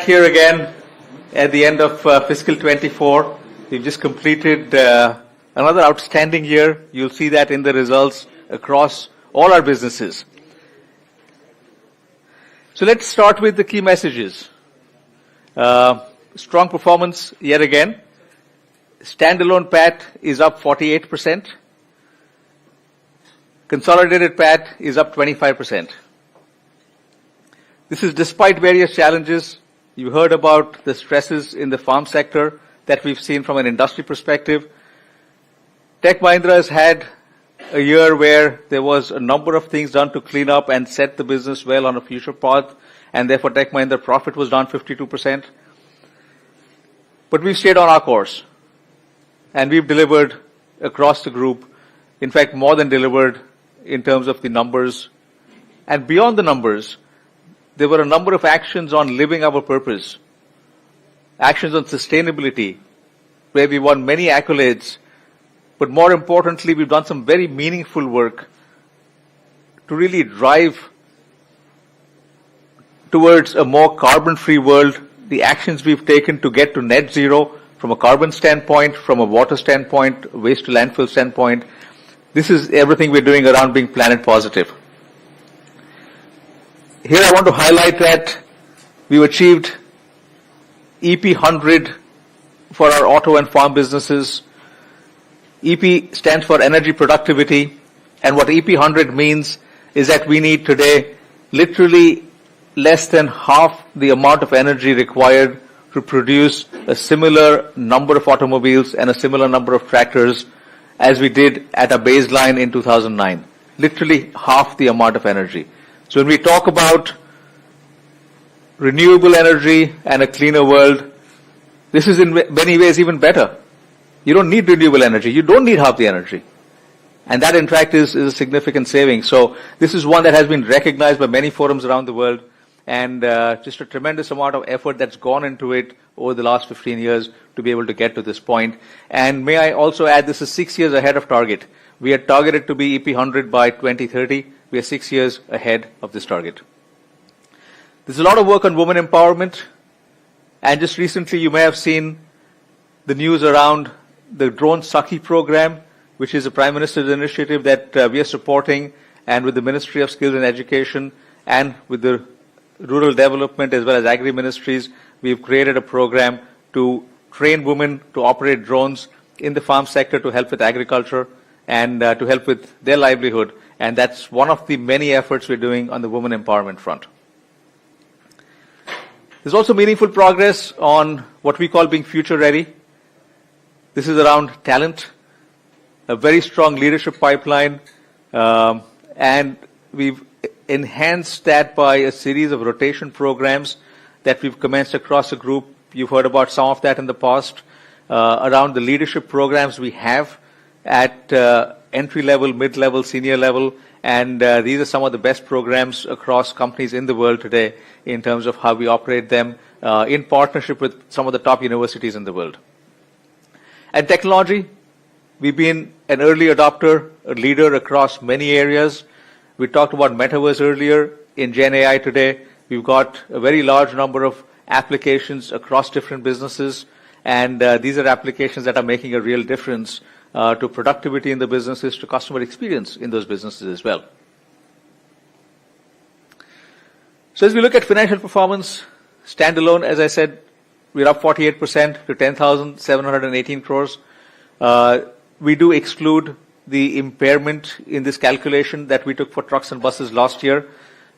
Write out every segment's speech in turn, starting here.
Here again at the end of fiscal 24. We've just completed another outstanding year. You'll see that in the results across all our businesses. So let's start with the key messages. Strong performance yet again. Standalone PAT is up 48%. Consolidated PAT is up 25%. This is despite various challenges. You heard about the stresses in the farm sector that we've seen from an industry perspective. Tech Mahindra has had a year where there was a number of things done to clean up and set the business well on a future path, and therefore Tech Mahindra profit was down 52%. But we've stayed on our course, and we've delivered across the group, in fact more than delivered in terms of the numbers. And beyond the numbers, there were a number of actions on living our purpose, actions on sustainability, where we won many accolades, but more importantly, we've done some very meaningful work to really drive towards a more carbon-free world. The actions we've taken to get to net zero from a carbon standpoint, from a water standpoint, waste to landfill standpoint, this is everything we're doing around being planet positive. Here I want to highlight that we've achieved EP 100 for our auto and farm businesses. EP stands for energy productivity, and what EP 100 means is that we need today literally less than half the amount of energy required to produce a similar number of automobiles and a similar number of tractors as we did at a baseline in 2009. Literally half the amount of energy. So when we talk about renewable energy and a cleaner world, this is in many ways even better. You don't need renewable energy. You don't need half the energy. And that in fact is a significant saving. So this is one that has been recognized by many forums around the world, and just a tremendous amount of effort that's gone into it over the last 15 years to be able to get to this point. And may I also add, this is 6 years ahead of target. We had targeted to be EP 100 by 2030. We are 6 years ahead of this target. There's a lot of work on women empowerment, and just recently you may have seen the news around the Drone Sakhi program, which is a Prime Minister's initiative that we are supporting, and with the Ministry of Skills and Education and with the Rural Development as well as Agri Ministries, we've created a program to train women to operate drones in the farm sector to help with agriculture and to help with their livelihood. And that's one of the many efforts we're doing on the women empowerment front. There's also meaningful progress on what we call being future ready. This is around talent, a very strong leadership pipeline, and we've enhanced that by a series of rotation programs that we've commenced across the group. You've heard about some of that in the past, around the leadership programs we have at entry level, mid-level, senior level, and these are some of the best programs across companies in the world today in terms of how we operate them in partnership with some of the top universities in the world. And technology, we've been an early adopter, a leader across many areas. We talked about metaverse earlier. In Gen AI today, we've got a very large number of applications across different businesses, and these are applications that are making a real difference to productivity in the businesses, to customer experience in those businesses as well. So as we look at financial performance, standalone, as I said, we're up 48% to 10,718 crores. We do exclude the impairment in this calculation that we took for trucks and buses last year.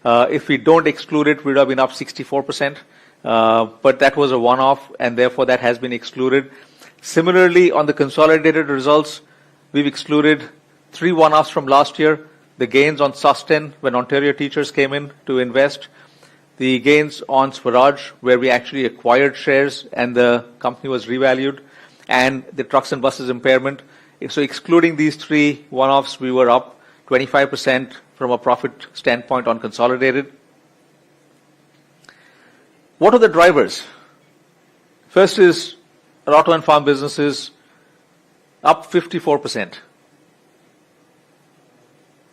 If we don't exclude it, we'd have been up 64%. But that was a one-off, and therefore that has been excluded. Similarly, on the consolidated results, we've excluded 3 one-offs from last year. The gains on Susten, when Ontario teachers came in to invest. The gains on Swaraj, where we actually acquired shares and the company was revalued. And the trucks and buses impairment. So excluding these 3 one-offs, we were up 25% from a profit standpoint on consolidated. What are the drivers? First is our auto and farm businesses up 54%.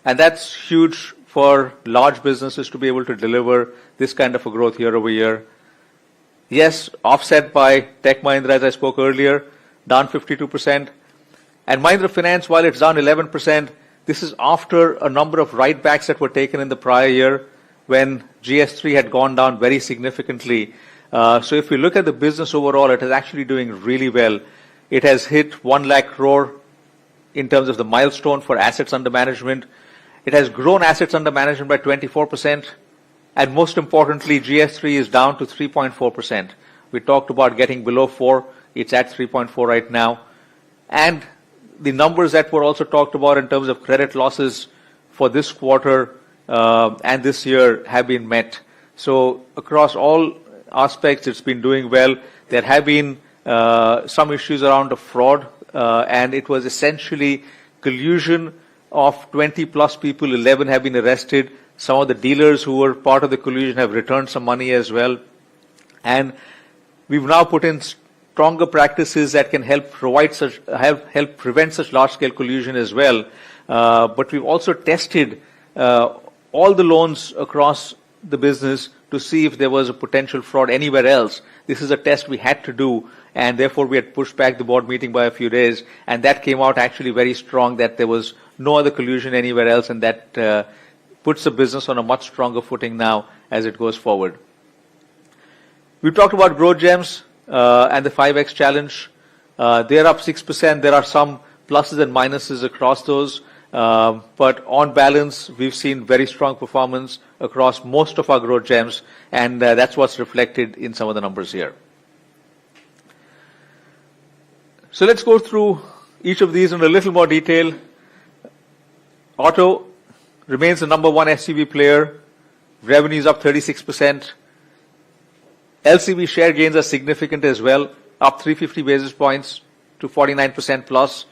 And that's huge for large businesses to be able to deliver this kind of a growth year over year. Yes, offset by Tech Mahindra, as I spoke earlier, down 52%. And Mahindra Finance, while it's down 11%, this is after a number of write-backs that were taken in the prior year when GS3 had gone down very significantly. So if we look at the business overall, it is actually doing really well. It has hit 1 lakh crore in terms of the milestone for assets under management. It has grown assets under management by 24%. And most importantly, GS3 is down to 3.4%. We talked about getting below 4. It's at 3.4 right now. And the numbers that were also talked about in terms of credit losses for this quarter and this year have been met. So across all aspects, it's been doing well. There have been some issues around the fraud, and it was essentially collusion of 20 plus people. 11 have been arrested. Some of the dealers who were part of the collusion have returned some money as well. And we've now put in stronger practices that can help prevent such large-scale collusion as well. But we've also tested all the loans across the business to see if there was a potential fraud anywhere else. This is a test we had to do, and therefore we had pushed back the board meeting by a few days, and that came out actually very strong that there was no other collusion anywhere else, and that puts the business on a much stronger footing now as it goes forward. We've talked about growth gems and the 5X challenge. They're up 6%. There are some pluses and minuses across those. But on balance, we've seen very strong performance across most of our growth gems, and that's what's reflected in some of the numbers here. So let's go through each of these in a little more detail. Auto remains the number one SUV player. Revenues up 36%. LCV share gains are significant as well, up 350 basis points to 49% plus,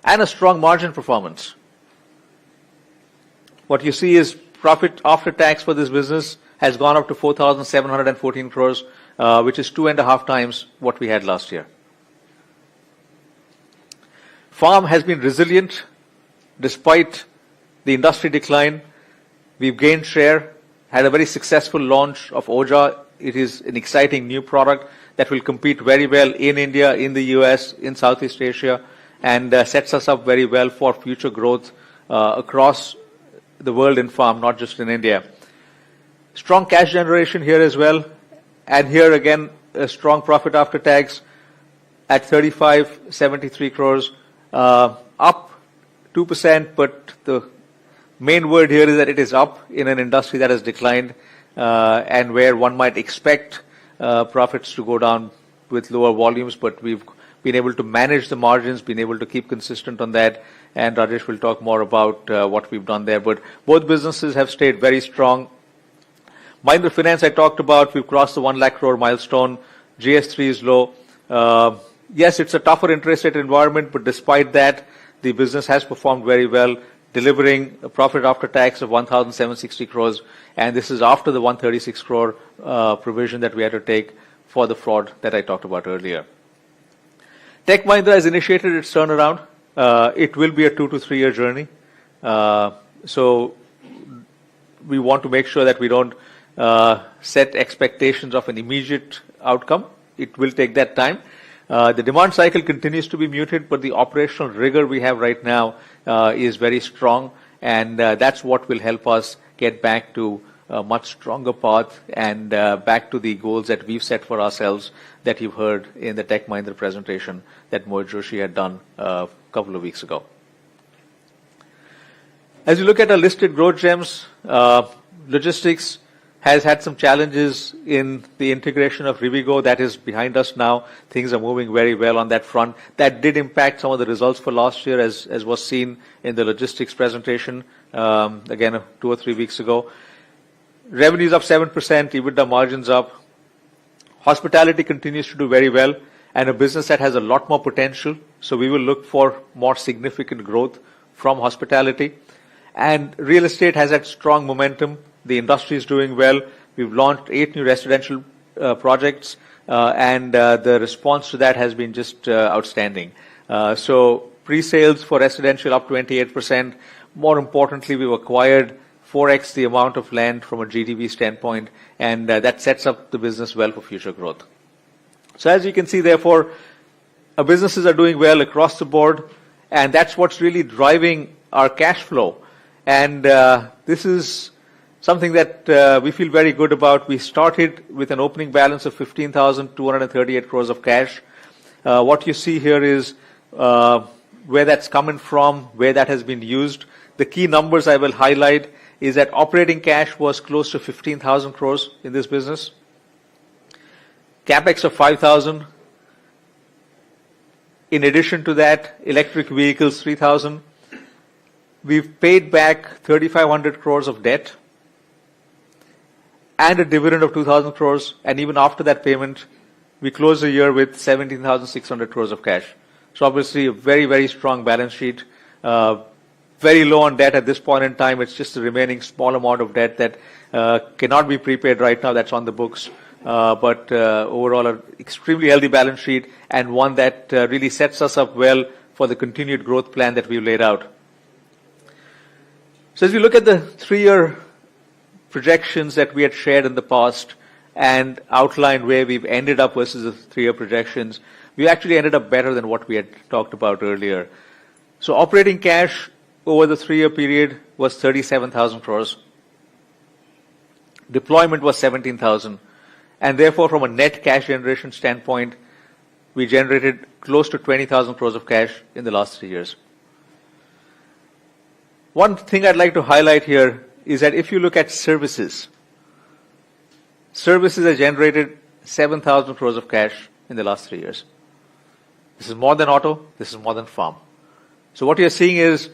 and a strong margin performance. What you see is profit after tax for this business has gone up to 4,714 crores, which is 2.5 times what we had last year. Farm has been resilient despite the industry decline. We've gained share, had a very successful launch of Oja. It is an exciting new product that will compete very well in India, in the US, in Southeast Asia, and sets us up very well for future growth across the world in farm, not just in India. Strong cash generation here as well, and here again a strong profit after tax at 3573 crores, up 2%, but the main word here is that it is up in an industry that has declined, and where one might expect profits to go down with lower volumes, but we've been able to manage the margins, been able to keep consistent on that, and Rajesh will talk more about what we've done there. But both businesses have stayed very strong. Mahindra Finance I talked about, we've crossed the 1 lakh crore milestone. GS3 is low. Yes, it's a tougher interest rate environment, but despite that, the business has performed very well, delivering a profit after tax of 1,760 crores, and this is after the 136 crore provision that we had to take for the fraud that I talked about earlier. Tech Mahindra has initiated its turnaround. It will be a 2 to 3 year journey. So we want to make sure that we don't set expectations of an immediate outcome. It will take that time. The demand cycle continues to be muted, but the operational rigor we have right now is very strong, and that's what will help us get back to a much stronger path and back to the goals that we've set for ourselves that you've heard in the Tech Mahindra presentation that Mohit Joshi had done a couple of weeks ago. As you look at our listed growth gems, logistics has had some challenges in the integration of Rivigo. That is behind us now. Things are moving very well on that front. That did impact some of the results for last year, as was seen in the logistics presentation, again, 2 or 3 weeks ago. Revenues up 7%, EBITDA margins up. Hospitality continues to do very well, and a business that has a lot more potential. So we will look for more significant growth from hospitality. And real estate has had strong momentum. The industry is doing well. We've launched 8 new residential projects, and the response to that has been just outstanding. So pre-sales for residential up 28%. More importantly, we've acquired 4x the amount of land from a GDV standpoint, and that sets up the business well for future growth. So as you can see, therefore, our businesses are doing well across the board, and that's what's really driving our cash flow. And this is something that we feel very good about. We started with an opening balance of 15,238 crores of cash. What you see here is where that's coming from, where that has been used. The key numbers I will highlight is that operating cash was close to 15,000 crores in this business. CapEx of 5,000. In addition to that, electric vehicles 3,000. We've paid back 3,500 crores of debt and a dividend of 2,000 crores. And even after that payment, we closed the year with 17,600 crores of cash. So obviously a very, very strong balance sheet. Very low on debt at this point in time. It's just the remaining small amount of debt that cannot be prepaid right now. That's on the books. But overall, an extremely healthy balance sheet and one that really sets us up well for the continued growth plan that we've laid out. So as we look at the 3-year projections that we had shared in the past and outlined where we've ended up versus the 3-year projections, we actually ended up better than what we had talked about earlier. So operating cash over the 3-year period was 37,000 crores. Deployment was 17,000. And therefore, from a net cash generation standpoint, we generated close to 20,000 crores of cash in the last 3 years. One thing I'd like to highlight here is that if you look at services, services have generated 7,000 crores of cash in the last 3 years. This is more than auto, this is more than farm. So what you're seeing is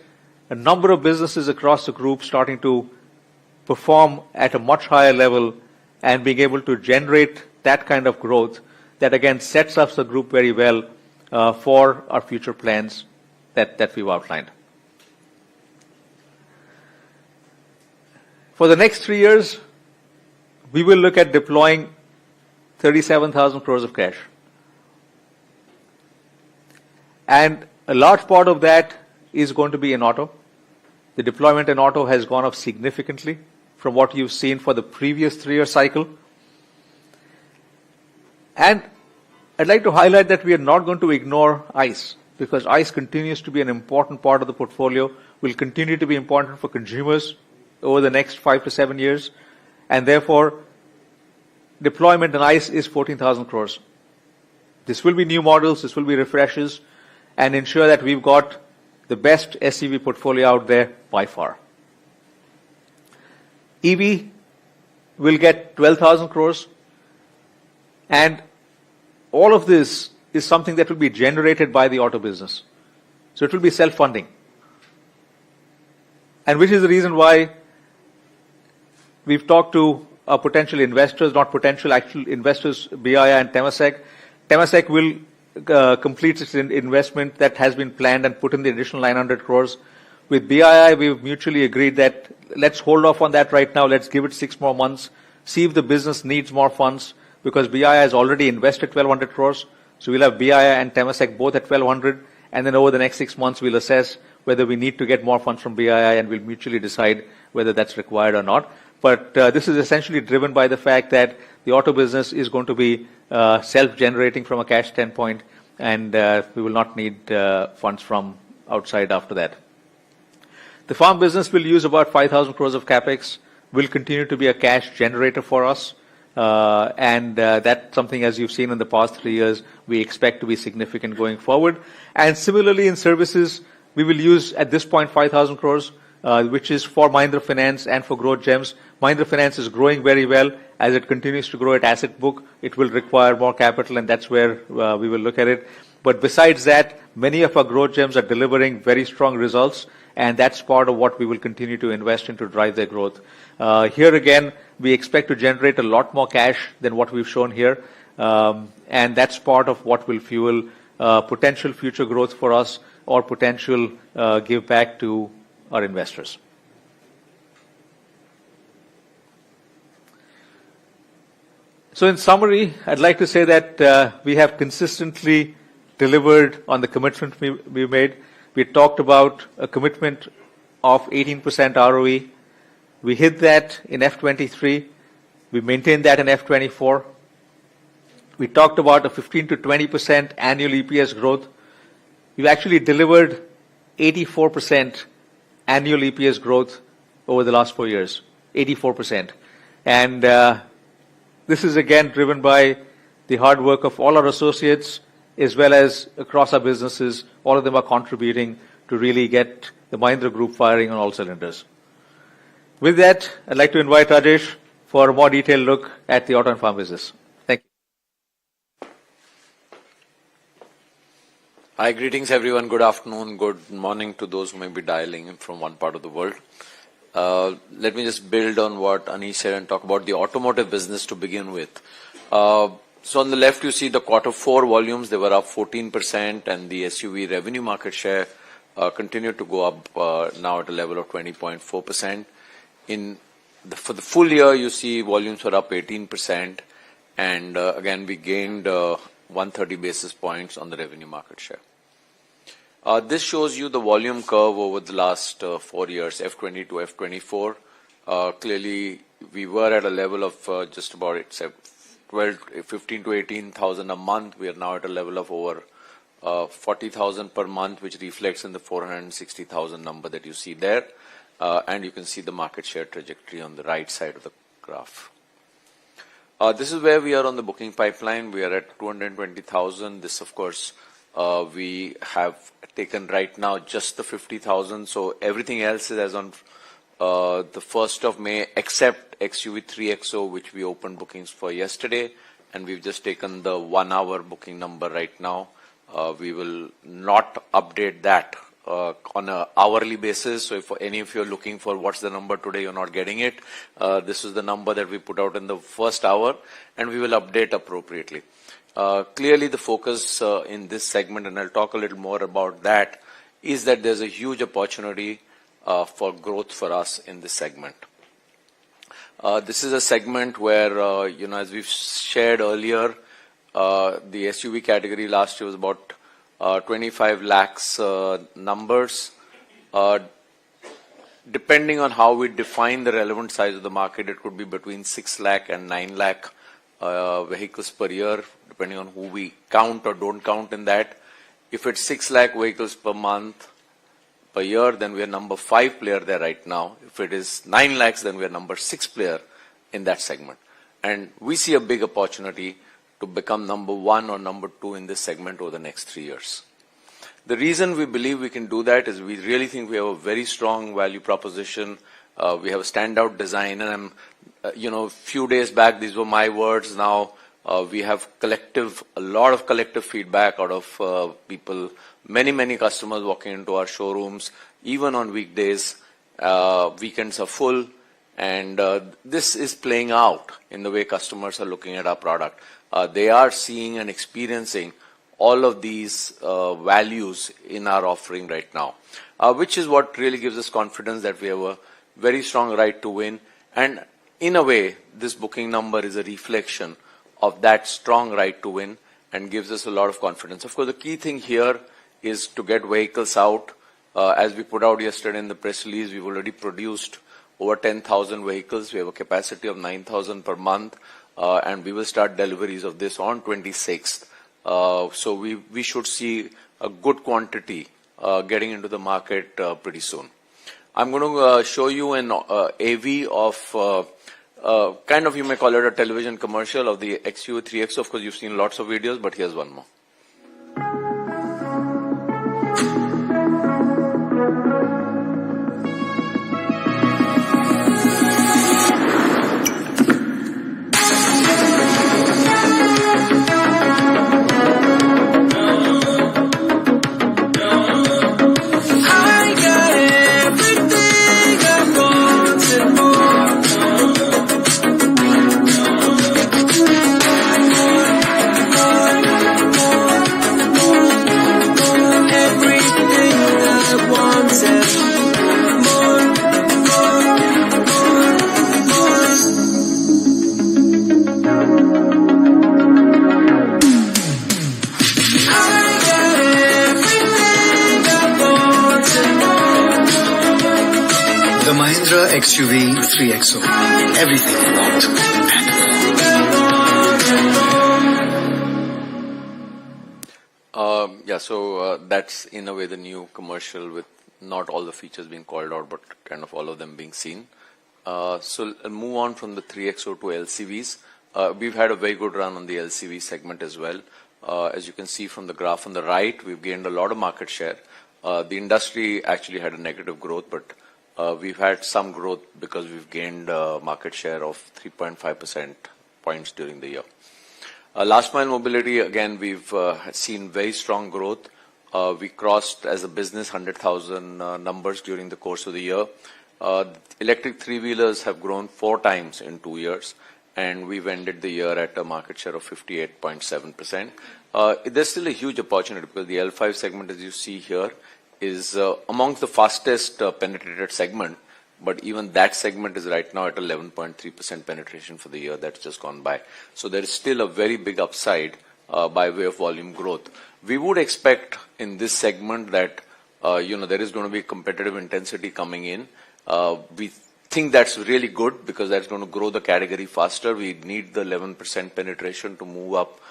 a number of businesses across the group starting to perform at a much higher level and being able to generate that kind of growth that again sets up the group very well for our future plans that we've outlined. For the next 3 years, we will look at deploying 37,000 crores of cash. And a large part of that is going to be in auto. The deployment in auto has gone up significantly from what you've seen for the previous 3-year cycle. And I'd like to highlight that we are not going to ignore ICE, because ICE continues to be an important part of the portfolio, will continue to be important for consumers over the next 5 to 7 years, and therefore deployment in ICE is 14,000 crores. This will be new models, this will be refreshes, and ensure that we've got the best SUV portfolio out there by far. EV will get 12,000 crores, and all of this is something that will be generated by the auto business. So it will be self-funding. And which is the reason why we've talked to our potential investors, not potential, actual investors, BII and Temasek. Temasek will complete its investment that has been planned and put in the additional 900 crores. With BII, we've mutually agreed that let's hold off on that right now. Let's give it 6 more months, see if the business needs more funds, because BII has already invested 1,200 crores. So we'll have BII and Temasek both at 1,200, and then over the next 6 months, we'll assess whether we need to get more funds from BII, and we'll mutually decide whether that's required or not. But this is essentially driven by the fact that the auto business is going to be self-generating from a cash standpoint, and we will not need funds from outside after that. The farm business will use about 5,000 crores of capex, will continue to be a cash generator for us, and that's something, as you've seen in the past 3 years, we expect to be significant going forward. And similarly in services, we will use at this point 5,000 crores, which is for Mahindra Finance and for Growth Gems. Mahindra Finance is growing very well. As it continues to grow at asset book, it will require more capital, and that's where we will look at it. But besides that, many of our Growth Gems are delivering very strong results, and that's part of what we will continue to invest in to drive their growth. Here again, we expect to generate a lot more cash than what we've shown here, and that's part of what will fuel potential future growth for us or potential give back to our investors. So in summary, I'd like to say that we have consistently delivered on the commitment we made. We talked about a commitment of 18% ROE. We hit that in F23. We maintained that in F24. We talked about a 15 to 20% annual EPS growth. We've actually delivered 84% annual EPS growth over the last 4 years. 84%. And this is again driven by the hard work of all our associates as well as across our businesses. All of them are contributing to really get the Mahindra Group firing on all cylinders. With that, I'd like to invite Rajesh for a more detailed look at the auto and farm business. Thank you. Hi, greetings everyone. Good afternoon, good morning to those who may be dialing in from one part of the world. Let me just build on what Anish said and talk about the automotive business to begin with. So on the left, you see the Q4 volumes. They were up 14%, and the SUV revenue market share continued to go up now at a level of 20.4%. For the full year, you see volumes were up 18%, and again, we gained 130 basis points on the revenue market share. This shows you the volume curve over the last 4 years, F20 to F24. Clearly, we were at a level of just about 15 to 18,000 a month. We are now at a level of over 40,000 per month, which reflects in the 460,000 number that you see there. And you can see the market share trajectory on the right side of the graph. This is where we are on the booking pipeline. We are at 220,000. This, of course, we have taken right now just the 50,000. So everything else is as on the 1st of May, except XUV 3XO, which we opened bookings for yesterday. And we've just taken the 1 hour booking number right now. We will not update that on an hourly basis. So if any of you are looking for what's the number today, you're not getting it. This is the number that we put out in the first hour, and we will update appropriately. Clearly, the focus in this segment, and I'll talk a little more about that, is that there's a huge opportunity for growth for us in this segment. This is a segment where, as we've shared earlier, the SUV category last year was about 25 lakhs numbers. Depending on how we define the relevant size of the market, it could be between 6 lakh and 9 lakh vehicles per year, depending on who we count or don't count in that. If it's 6 lakh vehicles per month, per year, then we are number 5 player there right now. If it is 9 lakhs, then we are number 6 player in that segment. And we see a big opportunity to become number 1 or number 2 in this segment over the next 3 years. The reason we believe we can do that is we really think we have a very strong value proposition. We have a standout design, and a few days back, these were my words. Now we have a lot of collective feedback out of people, many customers walking into our showrooms, even on weekdays. Weekends are full, and this is playing out in the way customers are looking at our product. They are seeing and experiencing all of these values in our offering right now, which is what really gives us confidence that we have a very strong right to win. And in a way, this booking number is a reflection of that strong right to win and gives us a lot of confidence. Of course, the key thing here is to get vehicles out. As we put out yesterday in the press release, we've already produced over 10,000 vehicles. We have a capacity of 9,000 per month, and we will start deliveries of this on 26th. So we should see a good quantity getting into the market pretty soon. I'm going to show you an AV of kind of, you may call it a television commercial of the XUV 3XO. Of course, you've seen lots of videos, but here's one more. The Mahindra XUV 3XO. Everything you want and more. That's in a way the new commercial with not all the features being called out, but kind of all of them being seen. So I'll move on from the 3XO to LCVs. We've had a very good run on the LCV segment as well. As you can see from the graph on the right, we've gained a lot of market share. The industry actually had a negative growth, but we've had some growth because we've gained market share of 3.5% points during the year. Last mile mobility, again, we've seen very strong growth. We crossed as a business 100,000 numbers during the course of the year. Electric three-wheelers have grown 4 times in 2 years, and we've ended the year at a market share of 58.7%. There's still a huge opportunity because the L5 segment, as you see here, is amongst the fastest penetrated segment, but even that segment is right now at 11.3% penetration for the year that's just gone by. So there is still a very big upside by way of volume growth. We would expect in this segment that there is going to be competitive intensity coming in. We think that's really good because that's going to grow the category faster. We need the 11% penetration to move up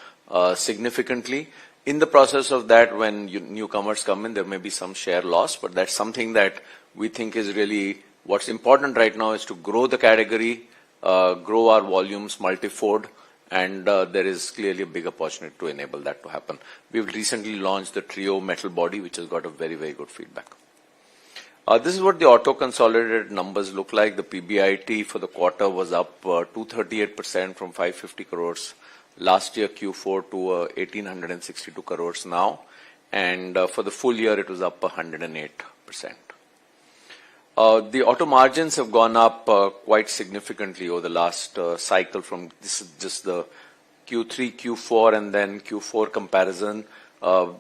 significantly. In the process of that, when newcomers come in, there may be some share loss, but that's something that we think is really what's important right now is to grow the category, grow our volumes multifold, and there is clearly a big opportunity to enable that to happen. We've recently launched the Trio metal body, which has got a very, very good feedback. This is what the auto consolidated numbers look like. The PBIT for the quarter was up 238% from 550 crores last year Q4 to 1862 crores now, and for the full year it was up 108%. The auto margins have gone up quite significantly over the last cycle. From this is just the Q3, Q4, and then Q4 comparison.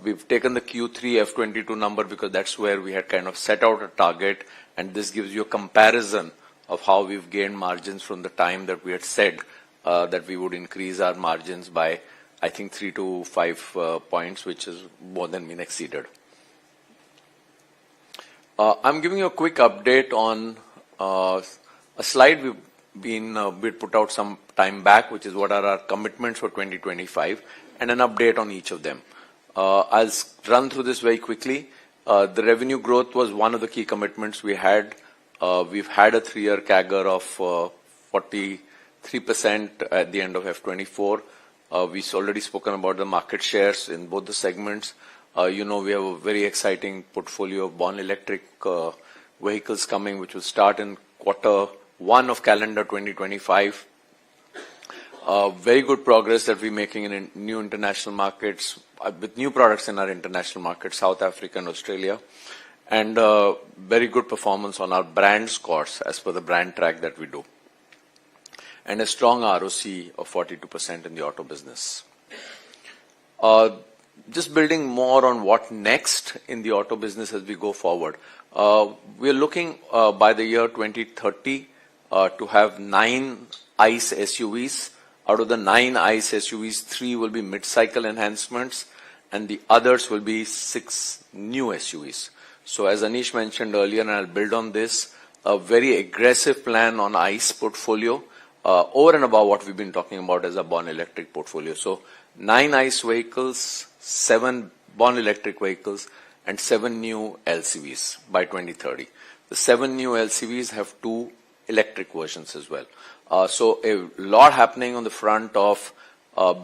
We've taken the Q3 F22 number because that's where we had kind of set out a target, and this gives you a comparison of how we've gained margins from the time that we had said that we would increase our margins by, I think, 3 to 5 points, which has more than been exceeded. I'm giving you a quick update on a slide we put out some time back, which is what are our commitments for 2025, and an update on each of them. I'll run through this very quickly. The revenue growth was one of the key commitments we had. We've had a 3-year CAGR of 43% at the end of F24. We've already spoken about the market shares in both the segments. We have a very exciting portfolio of born electric vehicles coming, which will start in Q1 of calendar 2025. Very good progress that we're making in new international markets, with new products in our international markets, South Africa and Australia, and very good performance on our brand scores as per the brand track that we do, and a strong ROC of 42% in the auto business. Just building more on what next in the auto business as we go forward. We're looking by the year 2030 to have 9 ICE SUVs. Out of the 9 ICE SUVs, 3 will be mid-cycle enhancements, and the others will be 6 new SUVs. So as Anish mentioned earlier, and I'll build on this, a very aggressive plan on ICE portfolio, over and above what we've been talking about as a born electric portfolio. So 9 ICE vehicles, 7 born electric vehicles, and 7 new LCVs by 2030. The 7 new LCVs have 2 electric versions as well. So a lot happening on the front of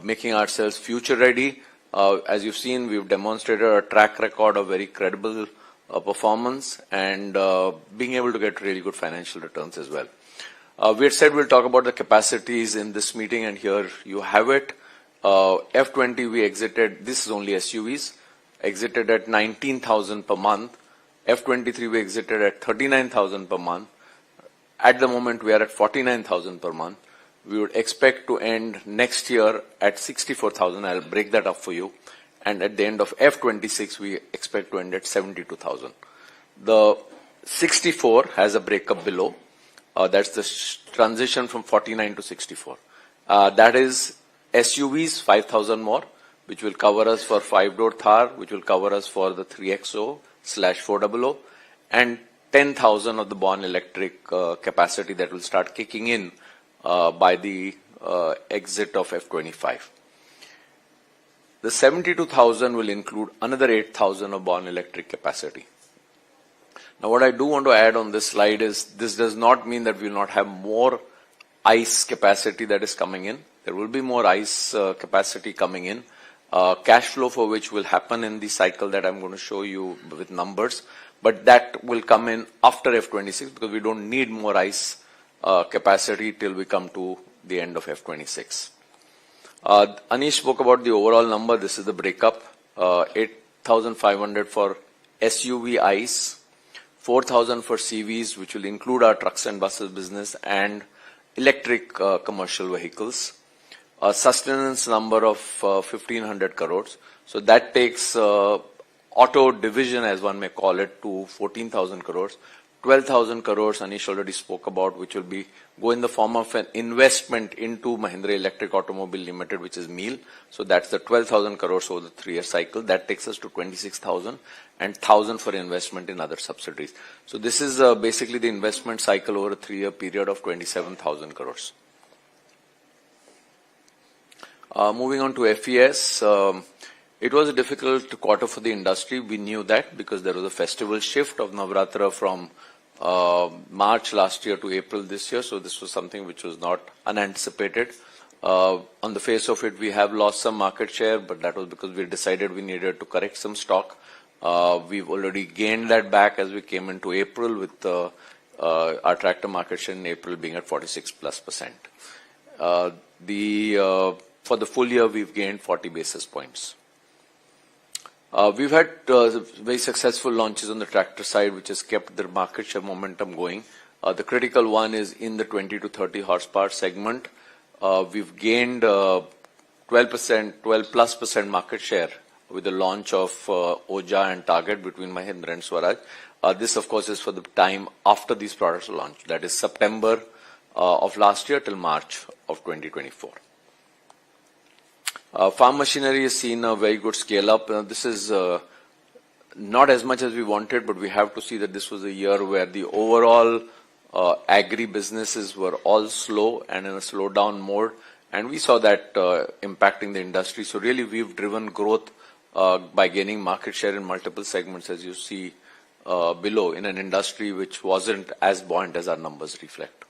making ourselves future ready. As you've seen, we've demonstrated a track record of very credible performance and being able to get really good financial returns as well. We had said we'll talk about the capacities in this meeting, and here you have it. F20 we exited, this is only SUVs, exited at 19,000 per month. F23 we exited at 39,000 per month. At the moment we are at 49,000 per month. We would expect to end next year at 64,000. I'll break that up for you. And at the end of F26 we expect to end at 72,000. The 64 has a breakup below. That's the transition from 49 to 64. That is SUVs, 5,000 more, which will cover us for 5-door Thar, which will cover us for the 3XO/400, and 10,000 of the born electric capacity that will start kicking in by the exit of F25. The 72,000 will include another 8,000 of born electric capacity. Now, what I do want to add on this slide is this does not mean that we will not have more ICE capacity that is coming in. There will be more ICE capacity coming in, cash flow for which will happen in the cycle that I'm going to show you with numbers, but that will come in after F26 because we don't need more ICE capacity till we come to the end of F26. Anish spoke about the overall number. This is the breakup. 8,500 for SUV ICE, 4,000 for CVs, which will include our trucks and buses business, and electric commercial vehicles. A sustenance number of 1,500 crores. So that takes auto division, as one may call it, to 14,000 crores. 12,000 crores Anish already spoke about, which will be go in the form of an investment into Mahindra Electric Automobile Limited, which is MEAL. So that's the 12,000 crores over the 3-year cycle. That takes us to 26,000 and 1,000 for investment in other subsidiaries. So this is basically the investment cycle over a 3-year period of 27,000 crores. Moving on to FES, it was a difficult quarter for the industry. We knew that because there was a festival shift of Navratra from March last year to April this year. So this was something which was not unanticipated. On the face of it, we have lost some market share, but that was because we decided we needed to correct some stock. We've already gained that back as we came into April with our tractor market share in April being at 46+%. For the full year, we've gained 40 basis points. We've had very successful launches on the tractor side, which has kept the market share momentum going. The critical one is in the 20 to 30 horsepower segment. We've gained 12+% market share with the launch of Oja and Target between Mahindra and Swaraj. This, of course, is for the time after these products are launched. That is September of last year till March of 2024. Farm machinery has seen a very good scale up. This is not as much as we wanted, but we have to see that this was a year where the overall agri businesses were all slow and in a slowdown mode, and we saw that impacting the industry. So really, we've driven growth by gaining market share in multiple segments, as you see below, in an industry which wasn't as buoyant as our numbers reflect.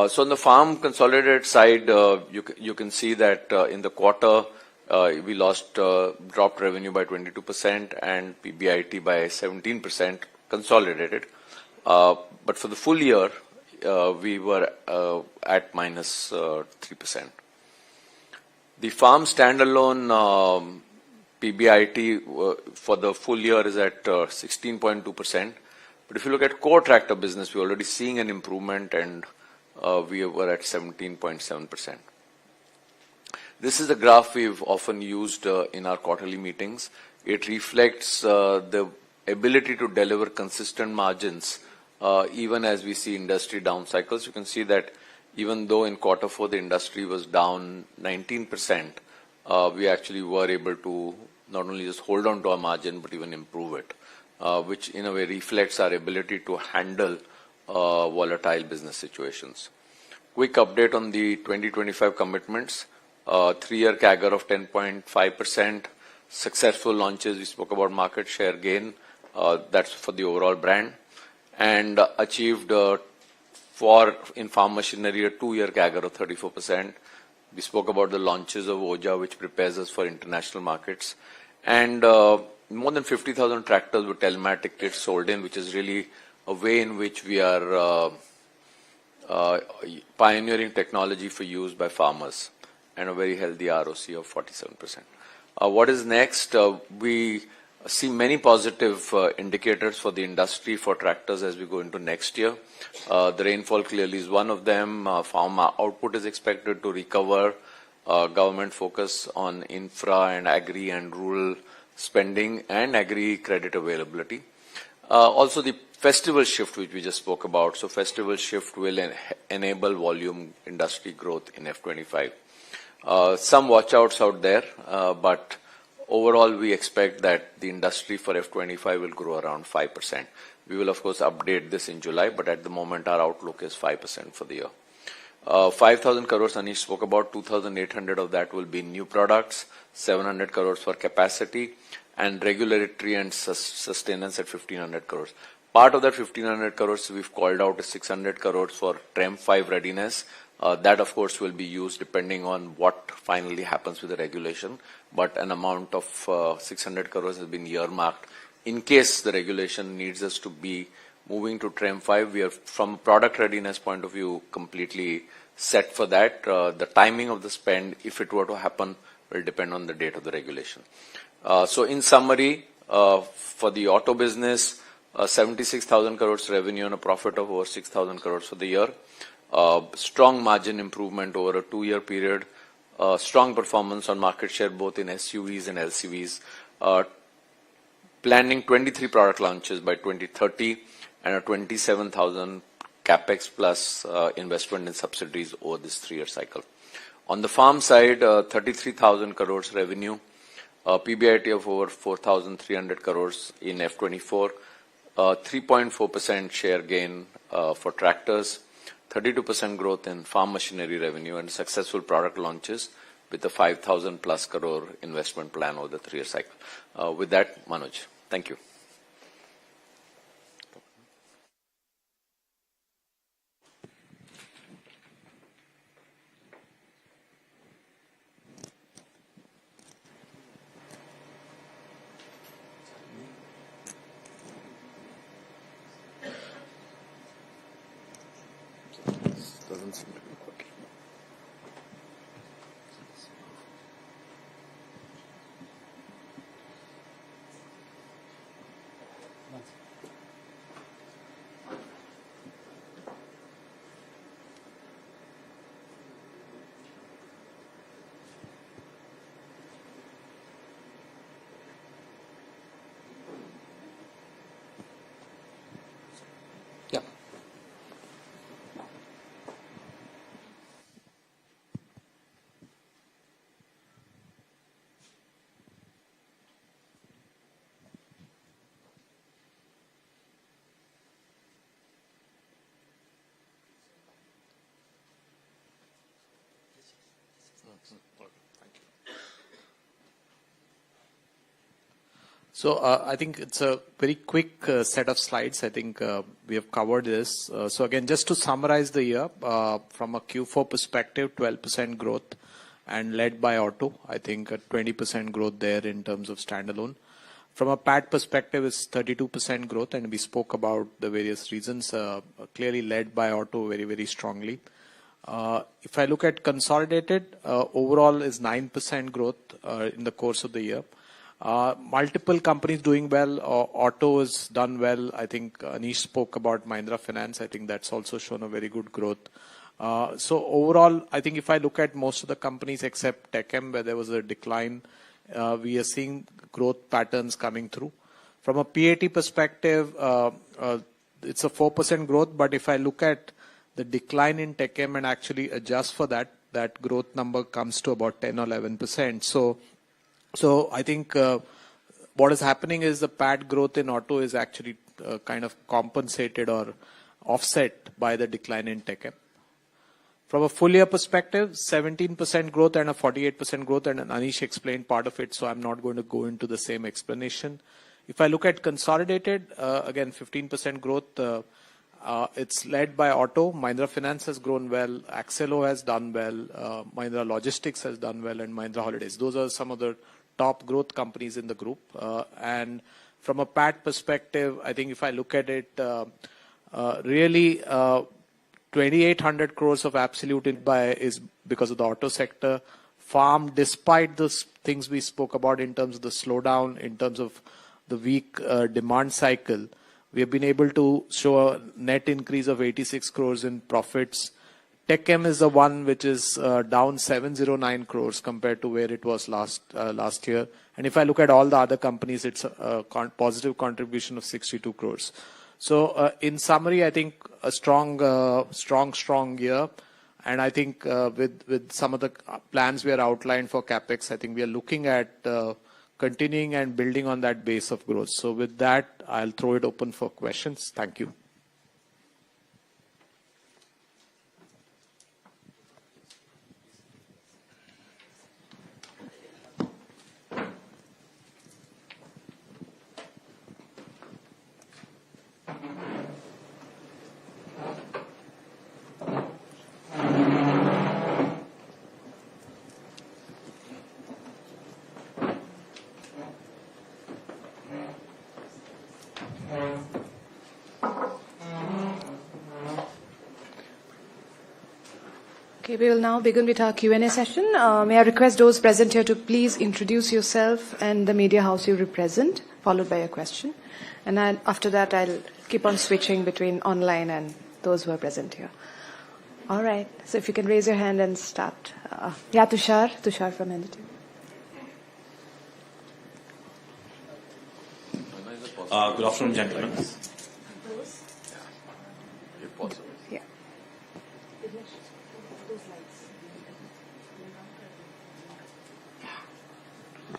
So on the farm consolidated side, you can see that in the quarter we dropped revenue by 22% and PBIT by 17% consolidated. But for the full year, we were at -3%. The farm standalone PBIT for the full year is at 16.2%. But if you look at core tractor business, we're already seeing an improvement, and we were at 17.7%. This is a graph we've often used in our quarterly meetings. It reflects the ability to deliver consistent margins even as we see industry down cycles. You can see that even though in quarter 4 the industry was down 19%, we actually were able to not only just hold on to our margin but even improve it, which in a way reflects our ability to handle volatile business situations. Quick update on the 2025 commitments. 3-year CAGR of 10.5%. Successful launches. We spoke about market share gain. That's for the overall brand. And achieved in farm machinery a 2-year CAGR of 34%. We spoke about the launches of Oja, which prepares us for international markets. And more than 50,000 tractors with telematic kits sold in, which is really a way in which we are pioneering technology for use by farmers, and a very healthy ROC of 47%. What is next? We see many positive indicators for the industry for tractors as we go into next year. The rainfall clearly is one of them. Farm output is expected to recover. Government focus on infra and agri and rural spending and agri credit availability. Also the festival shift which we just spoke about. So festival shift will enable volume industry growth in F25. Some watch outs out there, but overall we expect that the industry for F25 will grow around 5%. We will of course update this in July, but at the moment our outlook is 5% for the year. 5,000 crores Anish spoke about, 2,800 of that will be new products, 700 crores for capacity, and regulatory and sustenance at 1,500 crores. Part of that 1,500 crores we've called out is 600 crores for TREM 5 readiness. That of course will be used depending on what finally happens with the regulation, but an amount of 600 crores has been earmarked. In case the regulation needs us to be moving to TREM 5, we are, from product readiness point of view, completely set for that. The timing of the spend, if it were to happen, will depend on the date of the regulation. So in summary, for the auto business, 76,000 crores revenue and a profit of over 6,000 crores for the year. Strong margin improvement over a 2-year period. Strong performance on market share both in SUVs and LCVs. Planning 23 product launches by 2030 and a 27,000 capex plus investment in subsidiaries over this 3-year cycle. On the farm side, 33,000 crores revenue, PBIT of over 4,300 crores in F24, 3.4% share gain for tractors, 32% growth in farm machinery revenue, and successful product launches with a 5,000 plus crore investment plan over the 3-year cycle. With that, Manoj, thank you. Doesn't seem to be working. Yeah. So I think it's a very quick set of slides. I think we have covered this. So again, just to summarize the year, from a Q4 perspective, 12% growth and led by auto. I think a 20% growth there in terms of standalone. From a PAT perspective, it's 32% growth, and we spoke about the various reasons, clearly led by auto very, very strongly. If I look at consolidated, overall is 9% growth in the course of the year. Multiple companies doing well. Auto has done well. I think Anish spoke about Mahindra Finance. I think that's also shown a very good growth. So overall, I think if I look at most of the companies except TechM, where there was a decline, we are seeing growth patterns coming through. From a PAT perspective, it's a 4% growth. But if I look at the decline in TechM and actually adjust for that, that growth number comes to about 10 or 11%. So I think what is happening is the PAT growth in auto is actually kind of compensated or offset by the decline in TechM. From a full year perspective, 17% growth and a 48% growth, and Anish explained part of it, so I'm not going to go into the same explanation. If I look at consolidated, again, 15% growth. It's led by auto. Mahindra Finance has grown well. Accelo has done well. Mahindra Logistics has done well, and Mahindra Holidays. Those are some of the top growth companies in the group. And from a PAT perspective, I think if I look at it, really 2,800 crores of absolute is because of the auto sector. Farm, despite the things we spoke about in terms of the slowdown, in terms of the weak demand cycle, we have been able to show a net increase of 86 crores in profits. TechM is the one which is down 709 crores compared to where it was last year. And if I look at all the other companies, it's a positive contribution of 62 crores. So in summary, I think a strong year. And I think with some of the plans we are outlined for CapEx, I think we are looking at continuing and building on that base of growth. So with that, I'll throw it open for questions. Thank you. Okay, we will now begin with our Q&A session. May I request those present here to please introduce yourself and the media house you represent, followed by a question. And then after that, I'll keep on switching between online and those who are present here. All right. So if you can raise your hand and start. Yeah, Tushar from NDTV. Good afternoon, gentlemen. Yeah.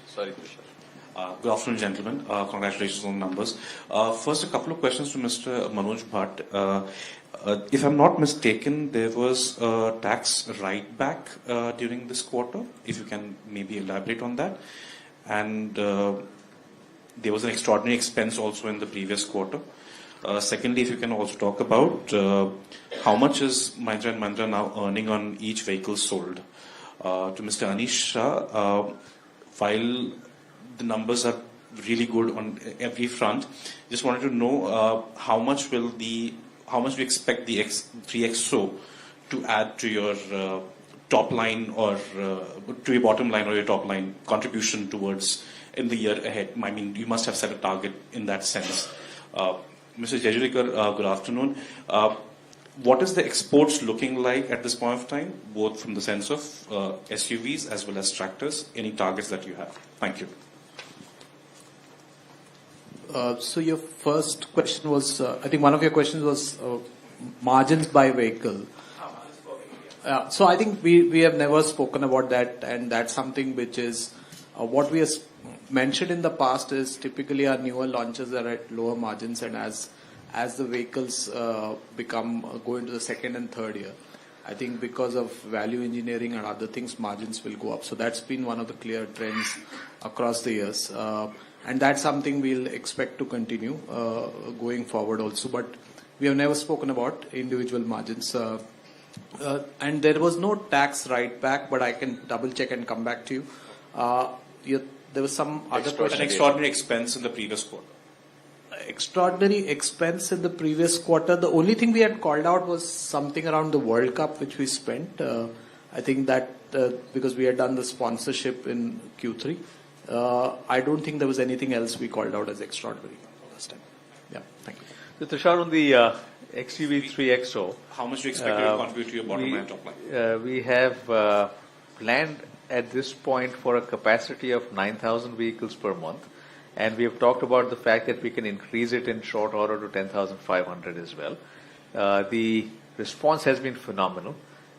Sorry, Tushar. Good afternoon, gentlemen. Congratulations on the numbers. First, a couple of questions to Mr. Manoj Bhatt. If I'm not mistaken, there was a tax write-back during this quarter. If you can maybe elaborate on that. And there was an extraordinary expense also in the previous quarter. Secondly, if you can also talk about how much is Mahindra Mahindra now earning on each vehicle sold. To Mr. Anish Shah, while the numbers are really good on every front, just wanted to know how much do you expect the 3XO to add to your top line or to your bottom line or your top line contribution towards in the year ahead? I mean, you must have set a target in that sense. Mr. Jejurikar, good afternoon. What is the exports looking like at this point of time, both from the sense of SUVs as well as tractors? Any targets that you have? Thank you. So your first question was, I think one of your questions was margins by vehicle. So I think we have never spoken about that, and that's something which is what we have mentioned in the past is typically our newer launches are at lower margins, and as the vehicles go into the second and third year, I think because of value engineering and other things, margins will go up. So that's been one of the clear trends across the years. And that's something we'll expect to continue going forward also. But we have never spoken about individual margins. And there was no tax write back, but I can double check and come back to you. There was some other question. An extraordinary expense in the previous quarter. Extraordinary expense in the previous quarter. The only thing we had called out was something around the World Cup, which we spent. I think that because we had done the sponsorship in Q3. I don't think there was anything else we called out as extraordinary this time. Yeah, thank you. So Tushar, on the XUV 3XO, how much do you expect to contribute to your bottom line, top line? We have planned at this point for a capacity of 9,000 vehicles per month, and we have talked about the fact that we can increase it in short order to 10,500 as well. The response has been phenomenal.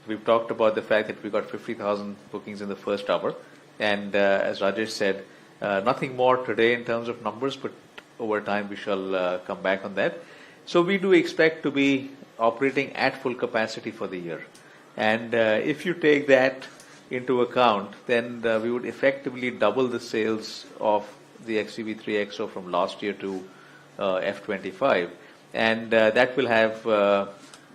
We've talked about the fact that we got 50,000 bookings in the first hour, and as Rajesh said, nothing more today in terms of numbers, but over time we shall come back on that. So we do expect to be operating at full capacity for the year, and if you take that into account, then we would effectively double the sales of the XUV 3XO from last year to F25, and that will have,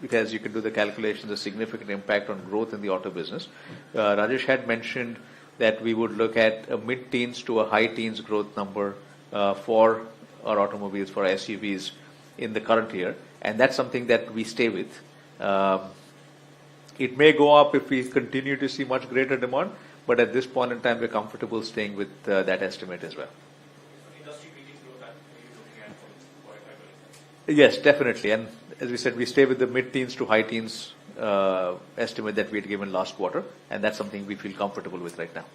because you can do the calculations, a significant impact on growth in the auto business. Rajesh had mentioned that we would look at a mid-teens to a high-teens growth number for our automobiles, for SUVs in the current year, and that's something that we stay with. It may go up if we continue to see much greater demand, but at this point in time, we're comfortable staying with that estimate as well. Yes, definitely. And as we said, we stay with the mid-teens to high-teens estimate that we had given last quarter, and that's something we feel comfortable with right now.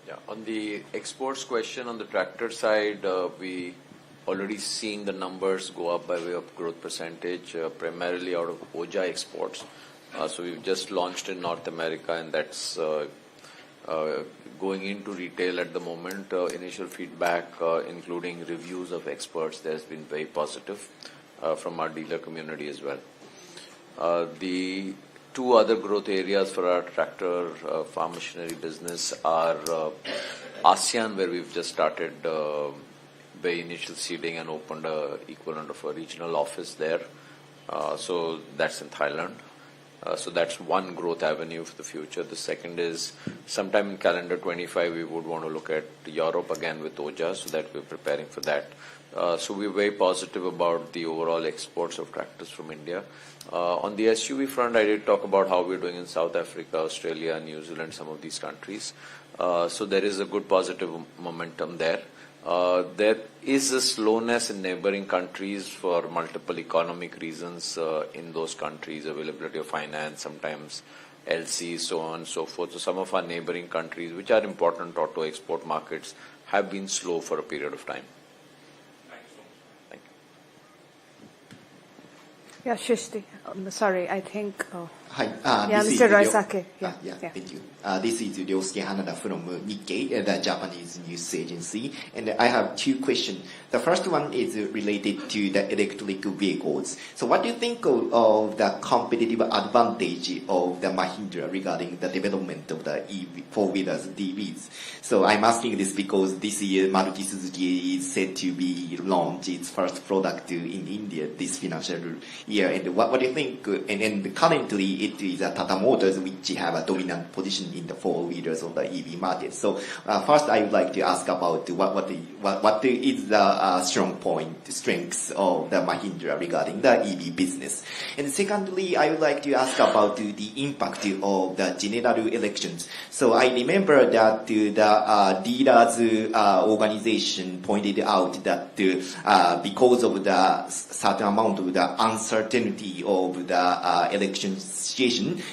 Yeah, on the exports question, on the tractor side, we already seeing the numbers go up by way of growth percentage, primarily out of OJA exports. So we've just launched in North America, and that's going into retail at the moment. Initial feedback, including reviews of experts, there's been very positive from our dealer community as well. The two other growth areas for our tractor farm machinery business are ASEAN, where we've just started very initial seeding and opened a equivalent of a regional office there. So that's in Thailand. So that's one growth avenue for the future. The second is sometime in calendar 25, we would want to look at Europe again with OJA, so that we're preparing for that. So we're very positive about the overall exports of tractors from India. On the SUV front, I did talk about how we're doing in South Africa, Australia, New Zealand, some of these countries. So there is a good positive momentum there. There is a slowness in neighboring countries for multiple economic reasons in those countries, availability of finance, sometimes LC, so on and so forth. So some of our neighboring countries, which are important auto export markets, have been slow for a period of time. Thank you. Yeah, Shishti. Sorry, I think. Hi, Yeah, this Mr. is Roisake. Yeah, yeah, yeah. thank you. This is Ryosuke Hanada from Nikkei, the Japanese news agency. And I have two questions. The first one is related to the electric vehicles. So what do you think of the competitive advantage of the Mahindra regarding the development of the EV, four-wheelers, DVs? So I'm asking this because this year Maruti Suzuki is said to be launch its first product in India this financial year. And what do you think? And currently it is Tata Motors which have a dominant position in the four-wheelers of the EV market. So first I would like to ask about what is the strengths of the Mahindra regarding the EV business. And secondly, I would like to ask about the impact of the general elections. So I remember that the dealers organization pointed out that because of the certain amount of the uncertainty of the election situation,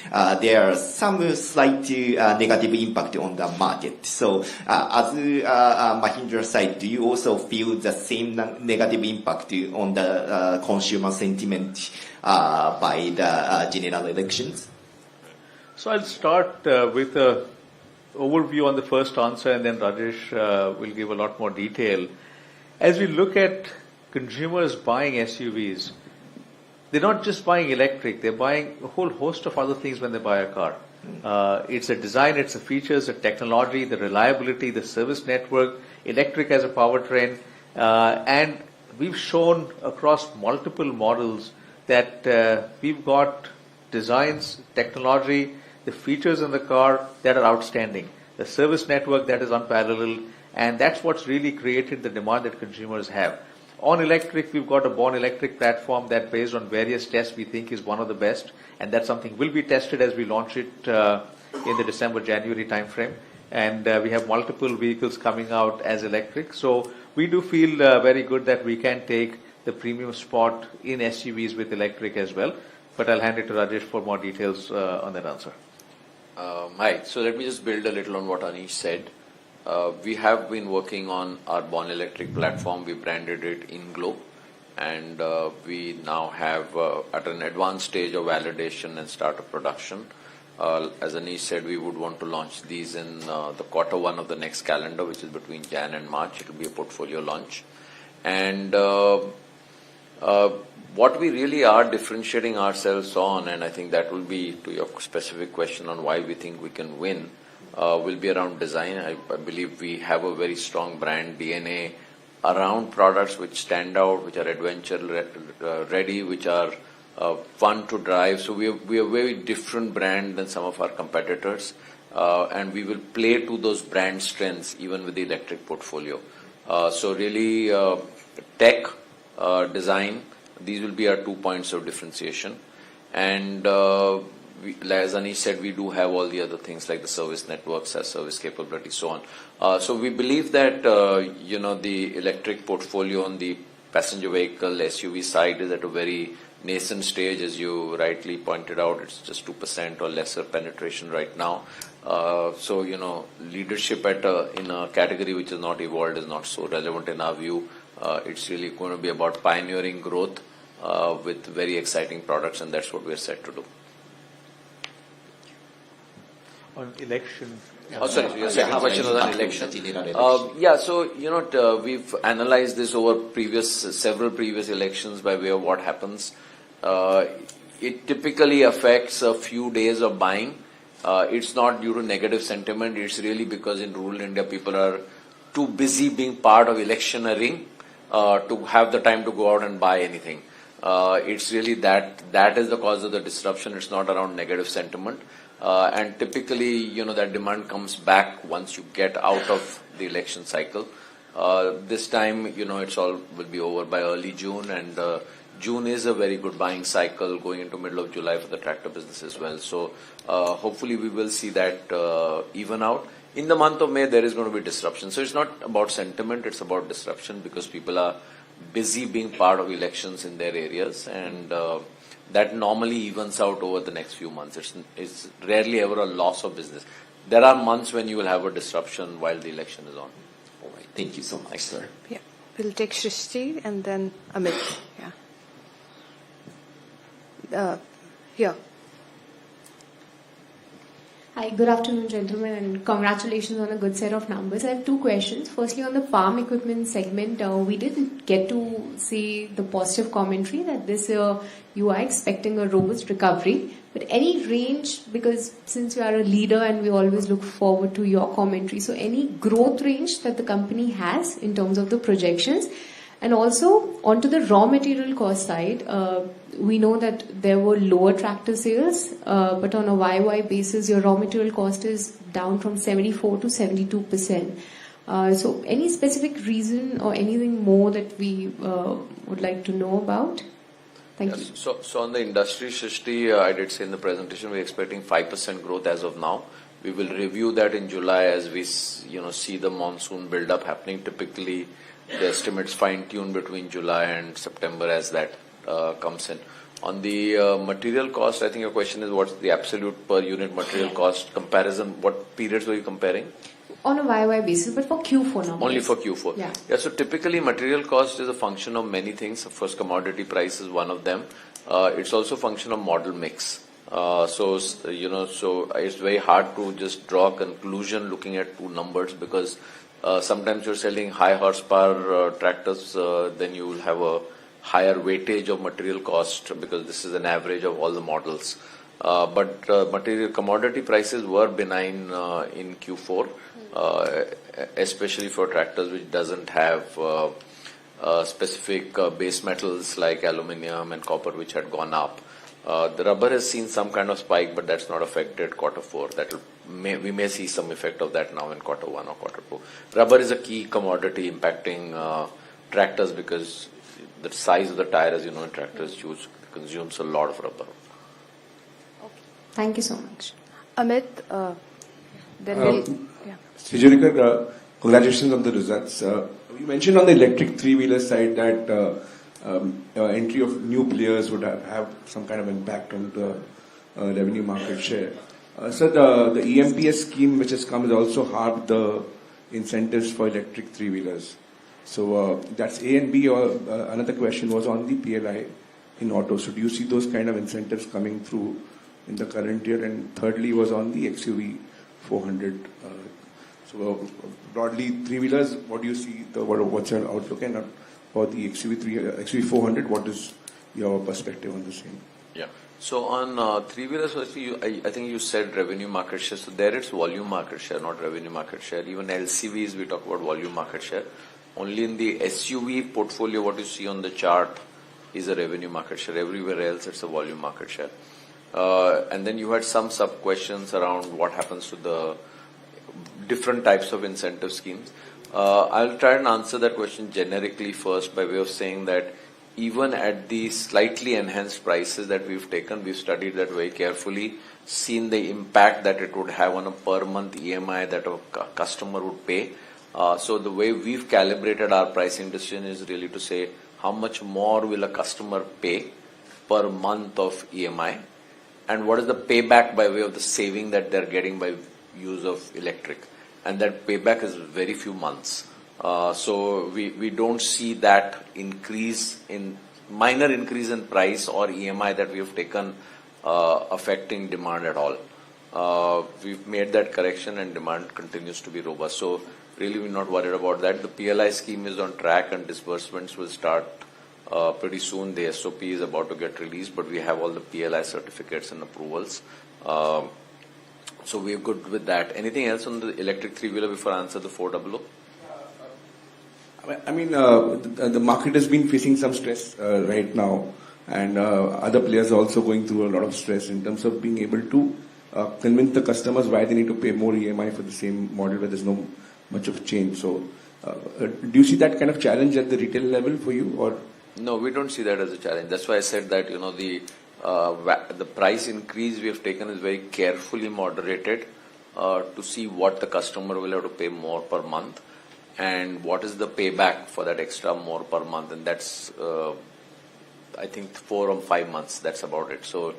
there are some slight negative impact on the market. So as Mahindra side, do you also feel the same negative impact on the consumer sentiment by the general elections? So I'll start with a overview on the first answer, and then Rajesh will give a lot more detail. As we look at consumers buying SUVs, they're not just buying electric, they're buying a whole host of other things when they buy a car. It's the design, it's the features, the technology, the reliability, the service network, electric as a powertrain, and we've shown across multiple models that we've got designs, technology, the features in the car that are outstanding, the service network that is unparalleled, and that's what's really created the demand that consumers have. On electric, we've got a Born Electric platform that, based on various tests, we think is one of the best, and that's something will be tested as we launch it in the December-January timeframe. And we have multiple vehicles coming out as electric. So we do feel very good that we can take the premium spot in SUVs with electric as well. But I'll hand it to Rajesh for more details on that answer. Hi. So let me just build a little on what Anish said. We have been working on our Born Electric platform. We branded it InGlow, and we now have at an advanced stage of validation and start of production. As Anish said, we would want to launch these in the Q1 of the next calendar, which is between Jan and March. It will be a portfolio launch. And what we really are differentiating ourselves on, and I think that will be to your specific question on why we think we can win, will be around design. I believe we have a very strong brand DNA around products which stand out, which are adventure ready, which are fun to drive. So we are very different brand than some of our competitors, and we will play to those brand strengths even with the electric portfolio. So really tech, design, these will be our 2 points of differentiation. And as Anish said, we do have all the other things like the service networks, service capability, so on. So we believe that the electric portfolio on the passenger vehicle SUV side is at a very nascent stage, as you rightly pointed out. It's just 2% or lesser penetration right now. So leadership in a category which is not evolved is not so relevant in our view. It's really going to be about pioneering growth with very exciting products, and that's what we're set to do. On election. Oh, sorry, your second question was on election. So, we've analyzed this over several previous elections by way of what happens. It typically affects a few days of buying. It's not due to negative sentiment. It's really because in rural India, people are too busy being part of electioneering to have the time to go out and buy anything. It's really that is the cause of the disruption. It's not around negative sentiment. And typically, that demand comes back once you get out of the election cycle. This time, it's all will be over by early June, and June is a very good buying cycle going into middle of July for the tractor business as well. So hopefully we will see that even out. In the month of May, there is going to be disruption. So it's not about sentiment, it's about disruption, because people are busy being part of elections in their areas, and that normally evens out over the next few months. It's rarely ever a loss of business. There are months when you will have a disruption while the election is on. All right. Thank you so much, sir. Yeah. We'll take Shrishti and then Amit. Yeah. Here. Hi, good afternoon, gentlemen, and congratulations on a good set of numbers. I have two questions. Firstly, on the farm equipment segment, we didn't get to see the positive commentary that this year you are expecting a robust recovery. But any range, because since you are a leader and we always look forward to your commentary, so any growth range that the company has in terms of the projections? And also, onto the raw material cost side, we know that there were lower tractor sales, but on a YY basis, your raw material cost is down from 74 to 72%. So any specific reason or anything more that we would like to know about? Thank you. So on the industry, Shrishti, I did say in the presentation, we're expecting 5% growth as of now. We will review that in July as we, see the monsoon build up happening. Typically, the estimates fine-tune between July and September as that comes in. On the material cost, I think your question is what's the absolute per unit material cost comparison? What periods were you comparing? On a YY basis, but for Q4 numbers. Only for Q4. Yeah, so typically material cost is a function of many things. Of course, commodity price is one of them. It's also a function of model mix. So it's very hard to just draw a conclusion looking at two numbers, because sometimes you're selling high horsepower tractors, then you will have a higher weightage of material cost, because this is an average of all the models. But material commodity prices were benign in Q4, especially for tractors which doesn't have specific base metals like aluminium and copper, which had gone up. The rubber has seen some kind of spike, but that's not affected Q4. We may see some effect of that now in Q1 or Q2. Rubber is a key commodity impacting tractors, because the size of the tire, as you know, in tractors consumes a lot of rubber. Okay. Thank you so much. Amit, then we'll... Yeah. Srijurika, congratulations on the results. You mentioned on the electric three-wheeler side that entry of new players would have some kind of impact on the revenue market share. So the EMPS scheme which has come has also halved the incentives for electric three-wheelers. So that's A, and B. Or another question was on the PLI in auto. So do you see those kind of incentives coming through in the current year? And thirdly was on the XUV 400. So broadly three-wheelers, what do you see? What's your outlook? And for the XUV 400, what is your perspective on the same? Yeah. So on three-wheelers, I think you said revenue market share. So there it's volume market share, not revenue market share. Even LCVs, we talk about volume market share. Only in the SUV portfolio, what you see on the chart is a revenue market share. Everywhere else, it's a volume market share. And then you had some sub-questions around what happens to the different types of incentive schemes. I'll try and answer that question generically first by way of saying that even at the slightly enhanced prices that we've taken, we've studied that very carefully, seen the impact that it would have on a per month EMI that a customer would pay. So the way we've calibrated our pricing decision is really to say how much more will a customer pay per month of EMI, and what is the payback by way of the saving that they're getting by use of electric. And that payback is very few months. So we don't see that minor increase in price or EMI that we have taken affecting demand at all. We've made that correction and demand continues to be robust. So really we're not worried about that. The PLI scheme is on track and disbursements will start pretty soon. The SOP is about to get released, but we have all the PLI certificates and approvals. So we're good with that. Anything else on the electric three-wheeler before I answer the 400? I mean, the market has been facing some stress right now, and other players are also going through a lot of stress in terms of being able to convince the customers why they need to pay more EMI for the same model where there's no much of change. So Do you see that kind of challenge at the retail level for you, or? No, we don't see that as a challenge. That's why I said that, the price increase we have taken is very carefully moderated to see what the customer will have to pay more per month and what is the payback for that extra more per month. And that's, I think, 4 or 5 months. That's about it. So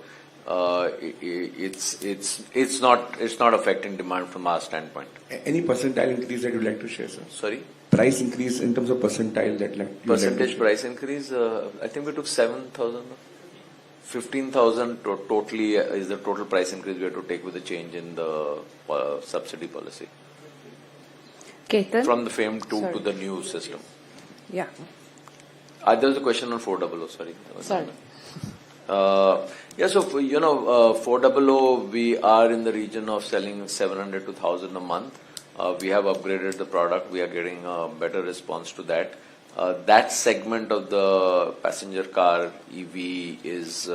it's not affecting demand from our standpoint. Any percentile increase that you'd like to share, sir? Sorry? Price increase in terms of percentile that Percentage price increase, I think we took 7,000, 15,000 totally is the total price increase we have to take with the change in the subsidy policy. Ketan? From the FAME 2 to the new system. Yeah. There was a question on 400, sorry. Sorry. Yeah, so, 400, we are in the region of selling 700 to 1,000 a month. We have upgraded the product. We are getting a better response to that. That segment of the passenger car EV is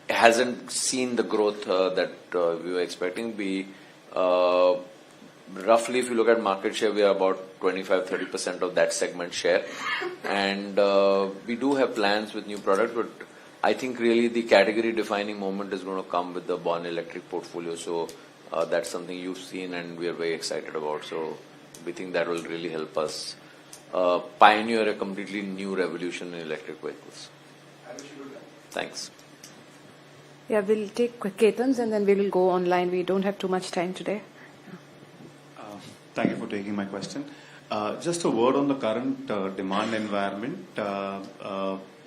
hasn't seen the growth that we were expecting. Roughly, if you look at market share, we are about 25-30% of that segment share. And we do have plans with new products, but I think really the category defining moment is going to come with the Born Electric portfolio. So that's something you've seen and we are very excited about. So we think that will really help us pioneer a completely new revolution in electric vehicles. Thanks. Yeah, we'll take Ketan's and then we will go online. We don't have too much time today. Thank you for taking my question. Just a word on the current demand environment.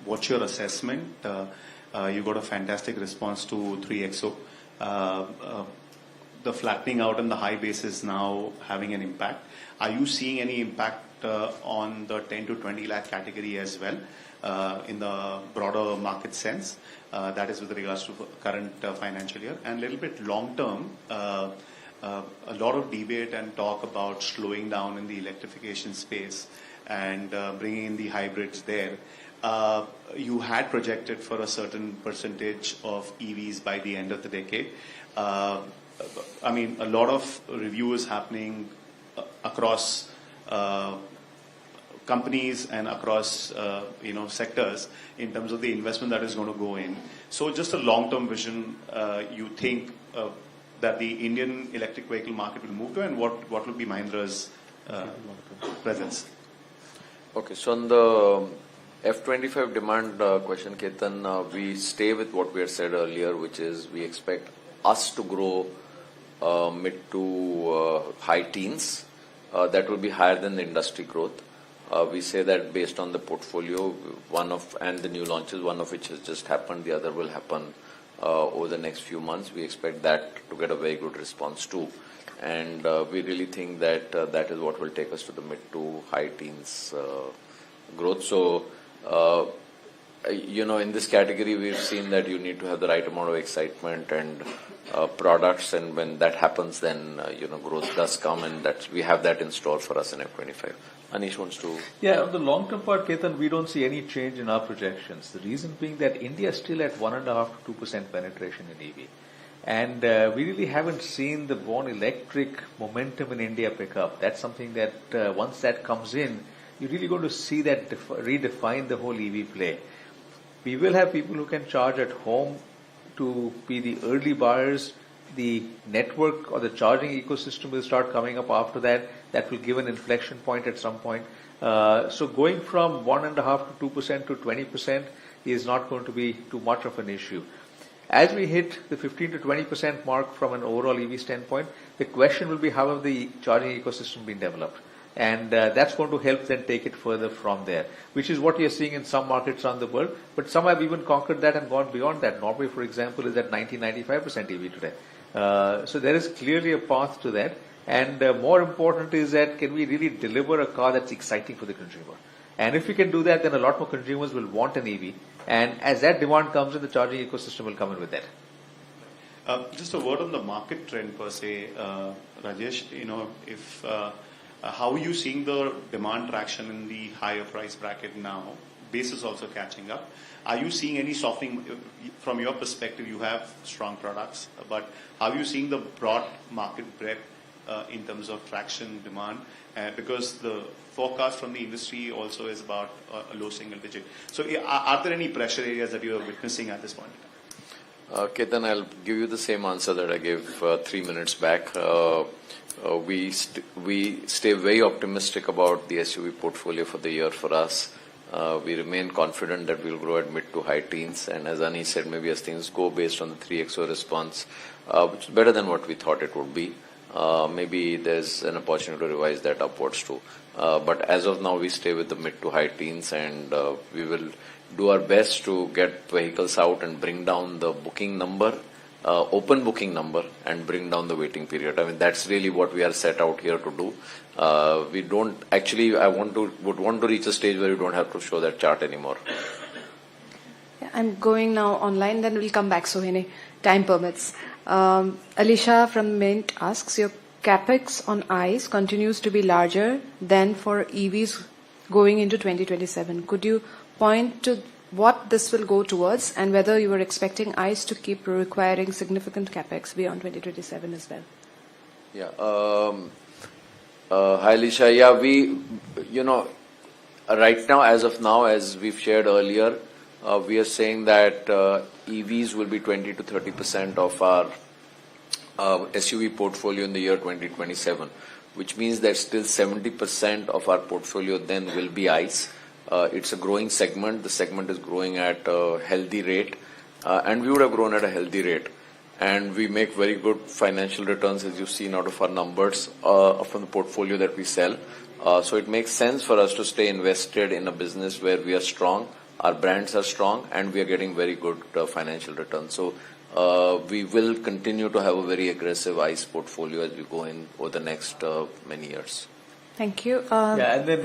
What's your assessment? You got a fantastic response to 3XO. The flattening out and the high base is now having an impact. Are you seeing any impact on the 10 to 20 lakh category as well in the broader market sense? That is with regards to current financial year. And a little bit long term, a lot of debate and talk about slowing down in the electrification space and bringing in the hybrids there. You had projected for a certain percentage of EVs by the end of the decade. I mean, a lot of review is happening across companies and across sectors in terms of the investment that is going to go in. So just a long-term vision, you think that the Indian electric vehicle market will move to, and what will be Mahindra's presence? Okay, so on the F25 demand question, Ketan, we stay with what we had said earlier, which is we expect us to grow mid to high teens. That will be higher than the industry growth. We say that based on the portfolio, and the new launches, one of which has just happened, the other will happen over the next few months. We expect that to get a very good response too. And we really think that that is what will take us to the mid to high teens growth. So, in this category, we've seen that you need to have the right amount of excitement and products, and when that happens, then growth does come, and we have that in store for us in F25. Anish wants to. Yeah, on the long-term part, Ketan, we don't see any change in our projections. The reason being that India is still at 1.5 to 2% penetration in EV. And we really haven't seen the Born Electric momentum in India pick up. That's something that once that comes in, you're really going to see that redefine the whole EV play. We will have people who can charge at home to be the early buyers. The network or the charging ecosystem will start coming up after that. That will give an inflection point at some point. So going from 1.5 to 2% to 20% is not going to be too much of an issue. As we hit the 15 to 20% mark from an overall EV standpoint, the question will be how have the charging ecosystem been developed? And that's going to help then take it further from there, which is what you're seeing in some markets around the world. But some have even conquered that and gone beyond that. Norway, for example, is at 90-95% EV today. So there is clearly a path to that. And more important is that can we really deliver a car that's exciting for the consumer? And if we can do that, then a lot more consumers will want an EV. And as that demand comes in, the charging ecosystem will come in with that. Just a word on the market trend per se, Rajesh. How are you seeing the demand traction in the higher price bracket now? Base is also catching up. Are you seeing any softening from your perspective? You have strong products, but how are you seeing the broad market breadth in terms of traction demand? Because the forecast from the industry also is about a low single digit. So are there any pressure areas that you are witnessing at this point? Ketan, I'll give you the same answer that I gave 3 minutes back. We stay very optimistic about the SUV portfolio for the year for us. We remain confident that we'll grow at mid to high teens. And as Ani said, maybe as things go based on the 3XO response, which is better than what we thought it would be, maybe there's an opportunity to revise that upwards too. But as of now, we stay with the mid to high teens, and we will do our best to get vehicles out and bring down the booking number, open booking number, and bring down the waiting period. I mean, that's really what we are set out here to do. We don't actually, would want to reach a stage where you don't have to show that chart anymore. Yeah, I'm going now online, then we'll come back, Sohini. Time permits. Alicia from Mint asks, your capex on ICE continues to be larger than for EVs going into 2027. Could you point to what this will go towards and whether you were expecting ICE to keep requiring significant capex beyond 2027 as well? Yeah. Hi, Alicia. Yeah, right now, as of now, as we've shared earlier, we are saying that EVs will be 20 to 30% of our SUV portfolio in the year 2027, which means that still 70% of our portfolio then will be ICE. It's a growing segment. The segment is growing at a healthy rate, and we would have grown at a healthy rate. And we make very good financial returns, as you've seen out of our numbers from the portfolio that we sell. So it makes sense for us to stay invested in a business where we are strong, our brands are strong, and we are getting very good financial returns. So we will continue to have a very aggressive ICE portfolio as we go in over the next many years. Thank you. Yeah, and then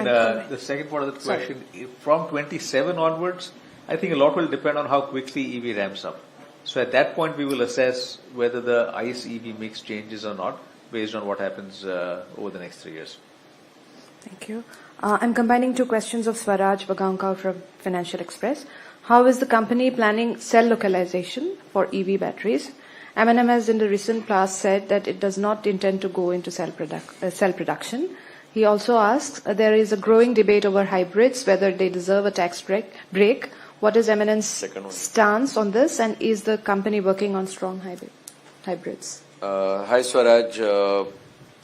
the second part of the question, from 27 onwards, I think a lot will depend on how quickly EV ramps up. So at that point, we will assess whether the ICE EV mix changes or not, based on what happens over the next 3 years. Thank you. I'm combining two questions of Swaraj Bagankar from Financial Express. How is the company planning cell localization for EV batteries? M&M has in the recent past said that it does not intend to go into cell production. He also asks, there is a growing debate over hybrids, whether they deserve a tax break. What is M&M's stance on this, and is the company working on strong hybrids? Hi, Swaraj.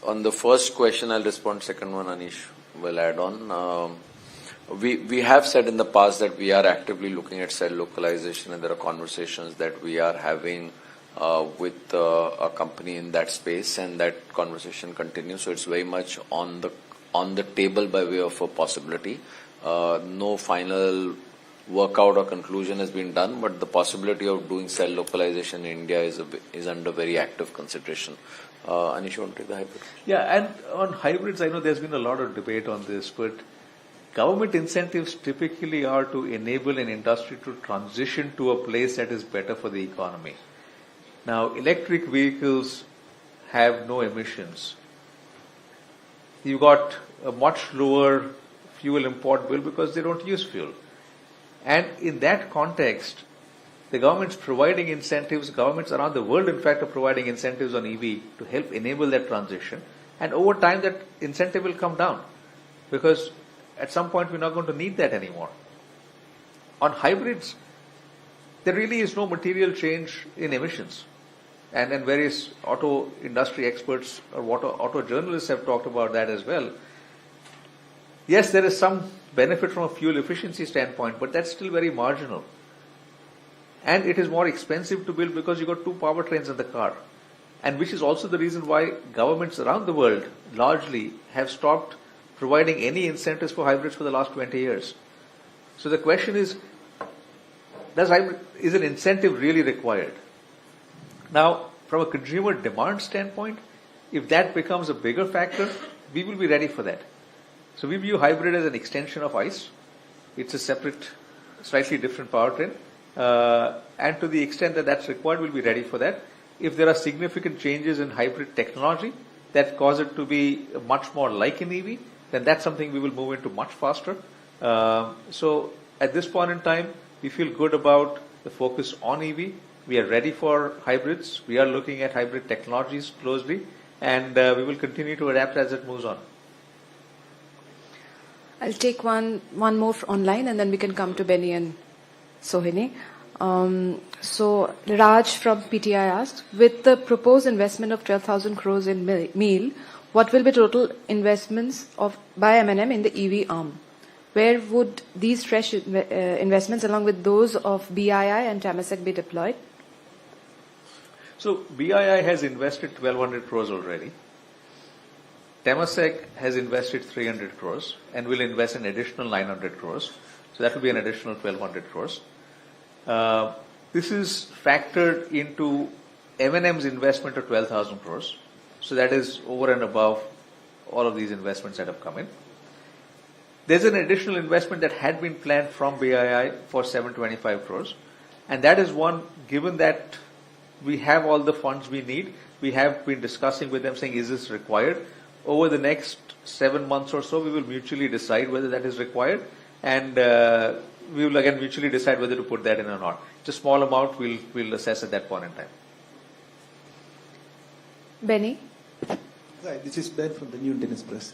On the first question, I'll respond. Second one, Anish will add on. We have said in the past that we are actively looking at cell localization, and there are conversations that we are having with a company in that space, and that conversation continues. So it's very much on the table by way of a possibility. No final workout or conclusion has been done, but the possibility of doing cell localization in India is under very active consideration. Anish, you want to take the hybrid? Yeah, and on hybrids, I know there's been a lot of debate on this, but government incentives typically are to enable an industry to transition to a place that is better for the economy. Now, electric vehicles have no emissions. You've got a much lower fuel import bill because they don't use fuel. And in that context, the government's providing incentives, governments around the world, in fact, are providing incentives on EV to help enable that transition. And over time, that incentive will come down because at some point, we're not going to need that anymore. On hybrids, there really is no material change in emissions. And then various auto industry experts or auto journalists have talked about that as well. Yes, there is some benefit from a fuel efficiency standpoint, but that's still very marginal. And it is more expensive to build because you've got two powertrains in the car. And which is also the reason why governments around the world largely have stopped providing any incentives for hybrids for the last 20 years. So the question is, is an incentive really required? Now, from a consumer demand standpoint, if that becomes a bigger factor, we will be ready for that. So we view hybrid as an extension of ICE. It's a separate, slightly different powertrain. And to the extent that that's required, we'll be ready for that. If there are significant changes in hybrid technology that cause it to be much more like an EV, then that's something we will move into much faster. So at this point in time, we feel good about the focus on EV. We are ready for hybrids. We are looking at hybrid technologies closely. and we will continue to adapt as it moves on. I'll take one more online, and then we can come to Benny and Sohini. So Raj from PTI asked, with the proposed investment of 12,000 crores in MEAL, what will be total investments by M&M in the EV arm? Where would these fresh investments, along with those of BII and Temasek, be deployed? So BII has invested 1,200 crores already. Temasek has invested 300 crores and will invest an additional 900 crores. So that will be an additional 1,200 crores. This is factored into M&M's investment of 12,000 crores. So that is over and above all of these investments that have come in. There's an additional investment that had been planned from BII for 725 crores. And that is one, given that we have all the funds we need, we have been discussing with them saying, is this required? Over the next 7 months or so, we will mutually decide whether that is required, and we will again mutually decide whether to put that in or not. It's a small amount, we'll assess at that point in time. Benny? Hi, this is Ben from the New Indian Express.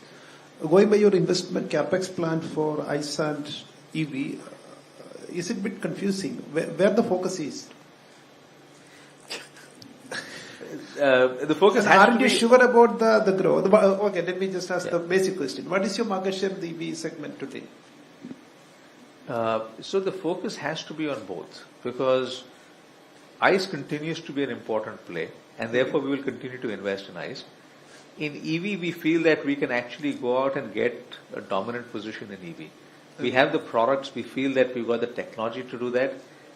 Going by your investment capex plan for ICE and EV, is it a bit confusing? Where the focus is? The focus has Aren't to you be, sure about the growth? Okay, let me just ask the basic question. What is your market share in the EV segment today? So the focus has to be on both, because ICE continues to be an important play, and therefore we will continue to invest in ICE. In EV, we feel that we can actually go out and get a dominant position in EV. We have the products, we feel that we've got the technology to do that,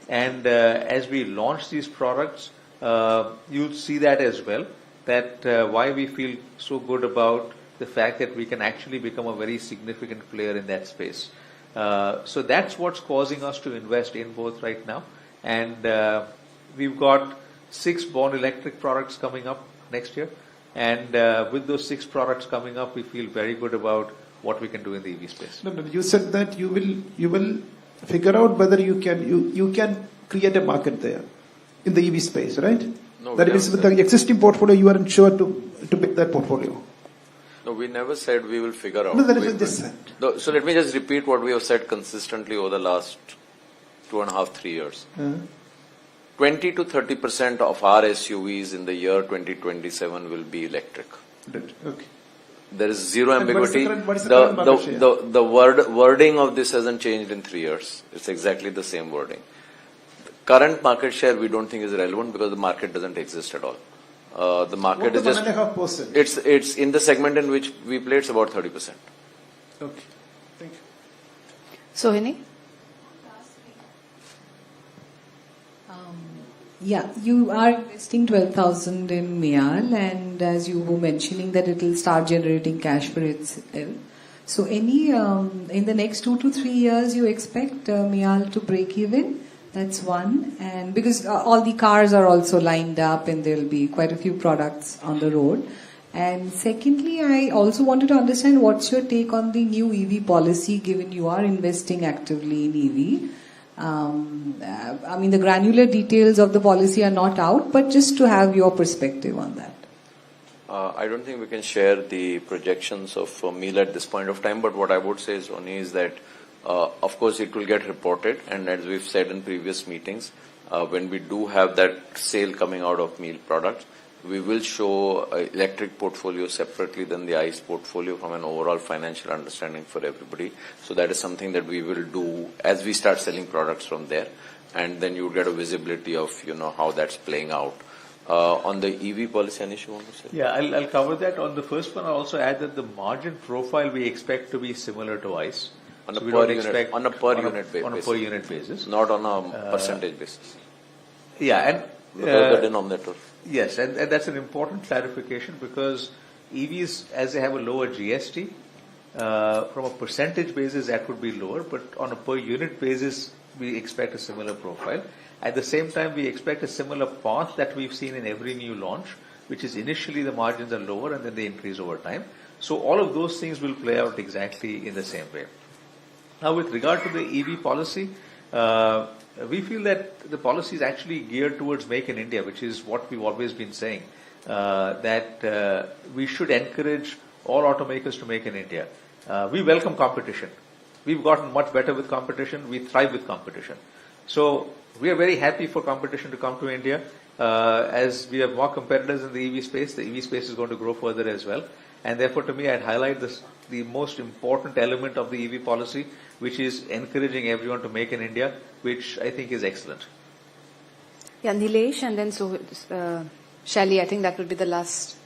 and as we launch these products, you'll see that as well, that why we feel so good about the fact that we can actually become a very significant player in that space. So that's what's causing us to invest in both right now. And we've got 6 born electric products coming up next year. And with those 6 products coming up, we feel very good about what we can do in the EV space. No, you said that you will figure out whether you can create a market there in the EV space, right? No, that is with the existing portfolio, you aren't sure to pick that portfolio. No, we never said we will figure out. No, that is just said. No, so let me just repeat what we have said consistently over the last 2.5, 3 years. 20 to 30% of our SUVs in the year 2027 will be electric. Okay. There is zero ambiguity. What is the current market share? The wording of this hasn't changed in 3 years. It's exactly the same wording. The current market share we don't think is relevant because the market doesn't exist at all. The market What is just 1.5%? it's in the segment in which we play. It's about 30%. Okay. Thank you. Sohini? Yeah, you are investing 12,000 in MEAL, and as you were mentioning that it will start generating cash for itself. So any in the next 2 to 3 years you expect MEAL to break even? That's one. And because all the cars are also lined up and there will be quite a few products on the road. And secondly, I also wanted to understand what's your take on the new EV policy, given you are investing actively in EV. I mean, the granular details of the policy are not out, but just to have your perspective on that. I don't think we can share the projections of MEAL at this point of time, but what I would say is only is that, of course, it will get reported, and as we've said in previous meetings, when we do have that sale coming out of MEAL products, we will show electric portfolio separately than the ICE portfolio from an overall financial understanding for everybody. So that is something that we will do as we start selling products from there, and then you get a visibility of how that's playing out. On the EV policy, Anish, you want to say? Yeah, I'll cover that. On the first one, I'll also add that the margin profile we expect to be similar to ICE. On a per unit basis. Not on a percentage basis. Yeah, and because the denominator. Yes, and that's an important clarification, because EVs, as they have a lower GST, from a percentage basis that would be lower, but on a per unit basis we expect a similar profile. At the same time, we expect a similar path that we've seen in every new launch, which is initially the margins are lower and then they increase over time. So all of those things will play out exactly in the same way. Now, with regard to the EV policy, we feel that the policy is actually geared towards Make in India, which is what we've always been saying. that we should encourage all automakers to make in India. We welcome competition. We've gotten much better with competition. We thrive with competition. So we are very happy for competition to come to India. As we have more competitors in the EV space is going to grow further as well. And therefore, to me, I'd highlight the most important element of the EV policy, which is encouraging everyone to make in India, which I think is excellent. Yeah, Nilesh and then Shally, I think that will be the last.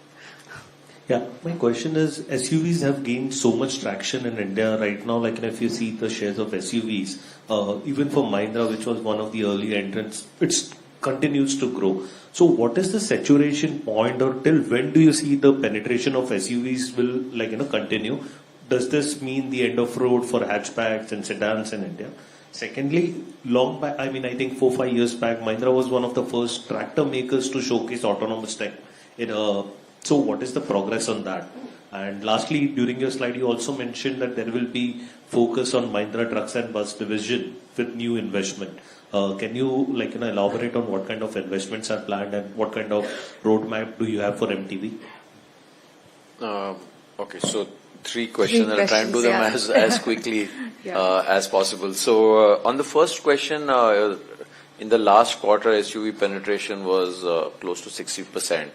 Yeah, my question is, SUVs have gained so much traction in India right now. Like, if you see the shares of SUVs, even for Mahindra, which was one of the early entrants, it continues to grow. So what is the saturation point, or till when do you see the penetration of SUVs will continue? Does this mean the end of road for hatchbacks and sedans in India? Secondly, long back, I think 4-5 years back, Mahindra was one of the first tractor makers to showcase autonomous tech. So what is the progress on that? And lastly, during your slide, you also mentioned that there will be focus on Mahindra Trucks and Bus division with new investment. Can you elaborate on what kind of investments are planned and what kind of roadmap do you have for MTV? Okay, so three questions. I'll try and do them as quickly as possible. So on the first question, in the last quarter, SUV penetration was close to 60%.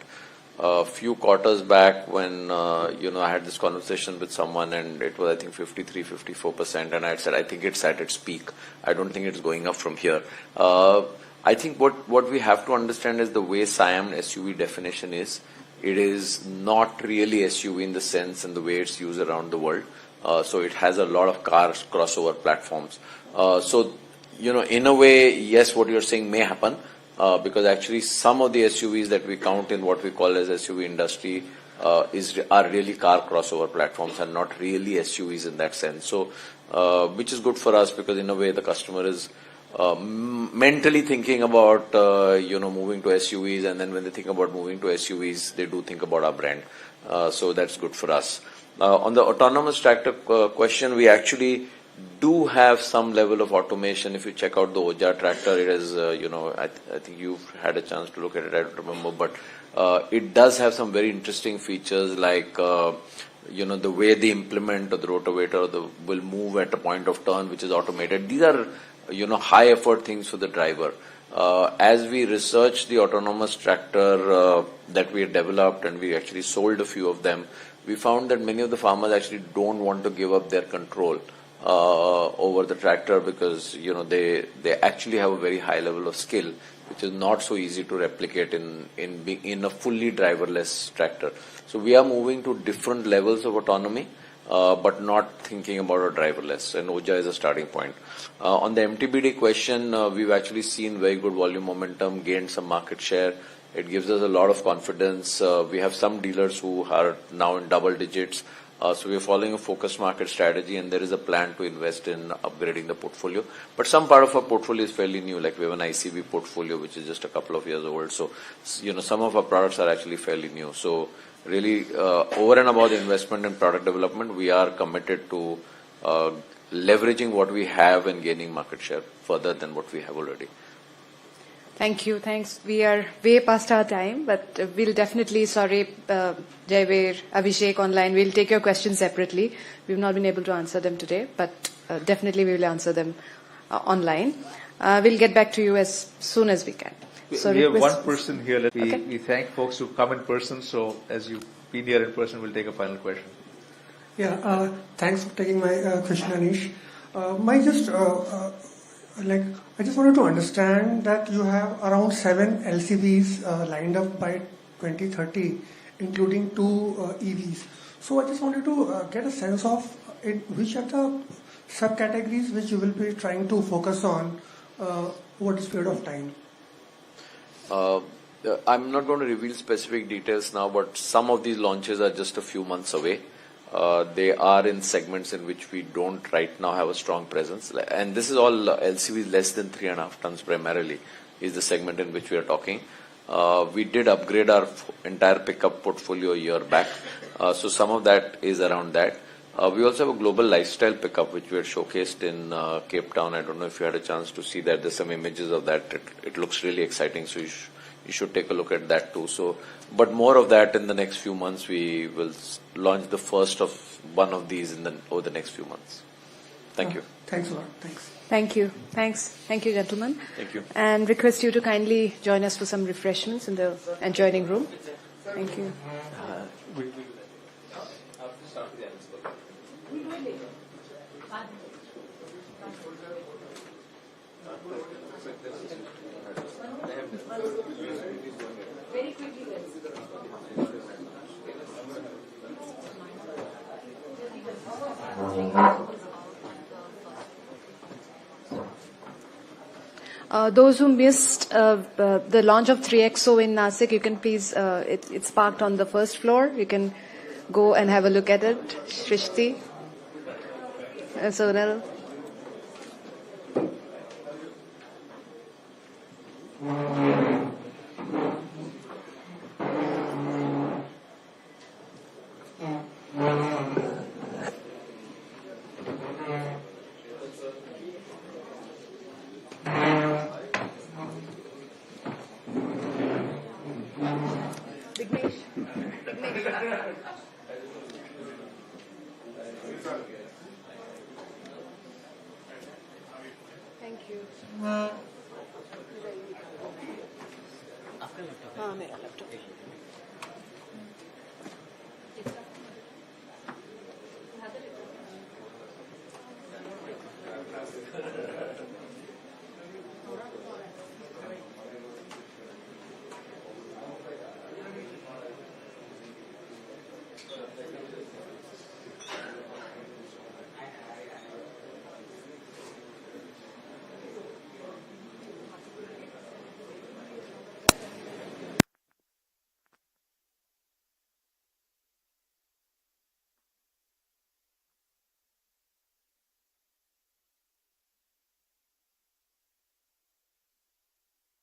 A few quarters back when, I had this conversation with someone and it was, I think, 53-54%. And I said, I think it's at its peak. I don't think it's going up from here. I think what we have to understand is the way SIAM SUV definition is. It is not really SUV in the sense and the way it's used around the world. So it has a lot of cars crossover platforms. So, in a way, yes, what you're saying may happen. Because actually some of the SUVs that we count in what we call as SUV industry are really car crossover platforms and not really SUVs in that sense. So, which is good for us because in a way the customer is mentally thinking about moving to SUVs, and then when they think about moving to SUVs, they do think about our brand. So that's good for us. On the autonomous tractor question, we actually do have some level of automation. If you check out the Oja tractor, it is, I think you've had a chance to look at it, I don't remember, but it does have some very interesting features like, the way they implement the rotavator will move at a point of turn, which is automated. These are, high effort things for the driver. As we researched the autonomous tractor that we had developed, and we actually sold a few of them, we found that many of the farmers actually don't want to give up their control over the tractor because they actually have a very high level of skill, which is not so easy to replicate in a fully driverless tractor. So we are moving to different levels of autonomy, but not thinking about a driverless, and Oja is a starting point. On the MTBD question, we've actually seen very good volume momentum, gained some market share. It gives us a lot of confidence. We have some dealers who are now in double digits. So we're following a focused market strategy, and there is a plan to invest in upgrading the portfolio. But some part of our portfolio is fairly new, like we have an ICV portfolio, which is just a couple of years old. So, some of our products are actually fairly new. So really, over and above the investment in product development, we are committed to leveraging what we have and gaining market share further than what we have already. Thank you. Thanks. We are way past our time, but we'll definitely, Jaiveer, Abhishek online, we'll take your questions separately. We've not been able to answer them today, but definitely we will answer them online. We'll get back to you as soon as we can. So we have one person here. We thank folks who come in person. So as you've been here in person, we'll take a final question. Yeah, thanks for taking my question, Anish. I just wanted to understand that you have around 7 LCVs lined up by 2030, including 2 EVs. So I just wanted to get a sense of which are the subcategories which you will be trying to focus on over this period of time. I'm not going to reveal specific details now, but some of these launches are just a few months away. They are in segments in which we don't right now have a strong presence. And this is all LCVs less than 3.5 tons primarily is the segment in which we are talking. We did upgrade our entire pickup portfolio a year back. So some of that is around that. We also have a global lifestyle pickup which we had showcased in Cape Town. I don't know if you had a chance to see that. There's some images of that. It looks really exciting. So you should take a look at that too. So, but more of that in the next few months. We will launch the first of one of these over the next few months. Thank you. Thanks a lot. Thanks. Thank you. Thanks. Thank you, gentlemen. Thank you. And request you to kindly join us for some refreshments in the adjoining room. Thank you. Very quickly, Those who missed the launch of 3XO in Nasik, you can please, it's parked on the first floor. You can go and have a look at it. Shrishti, Sonal. Thank you. मेरा laptop.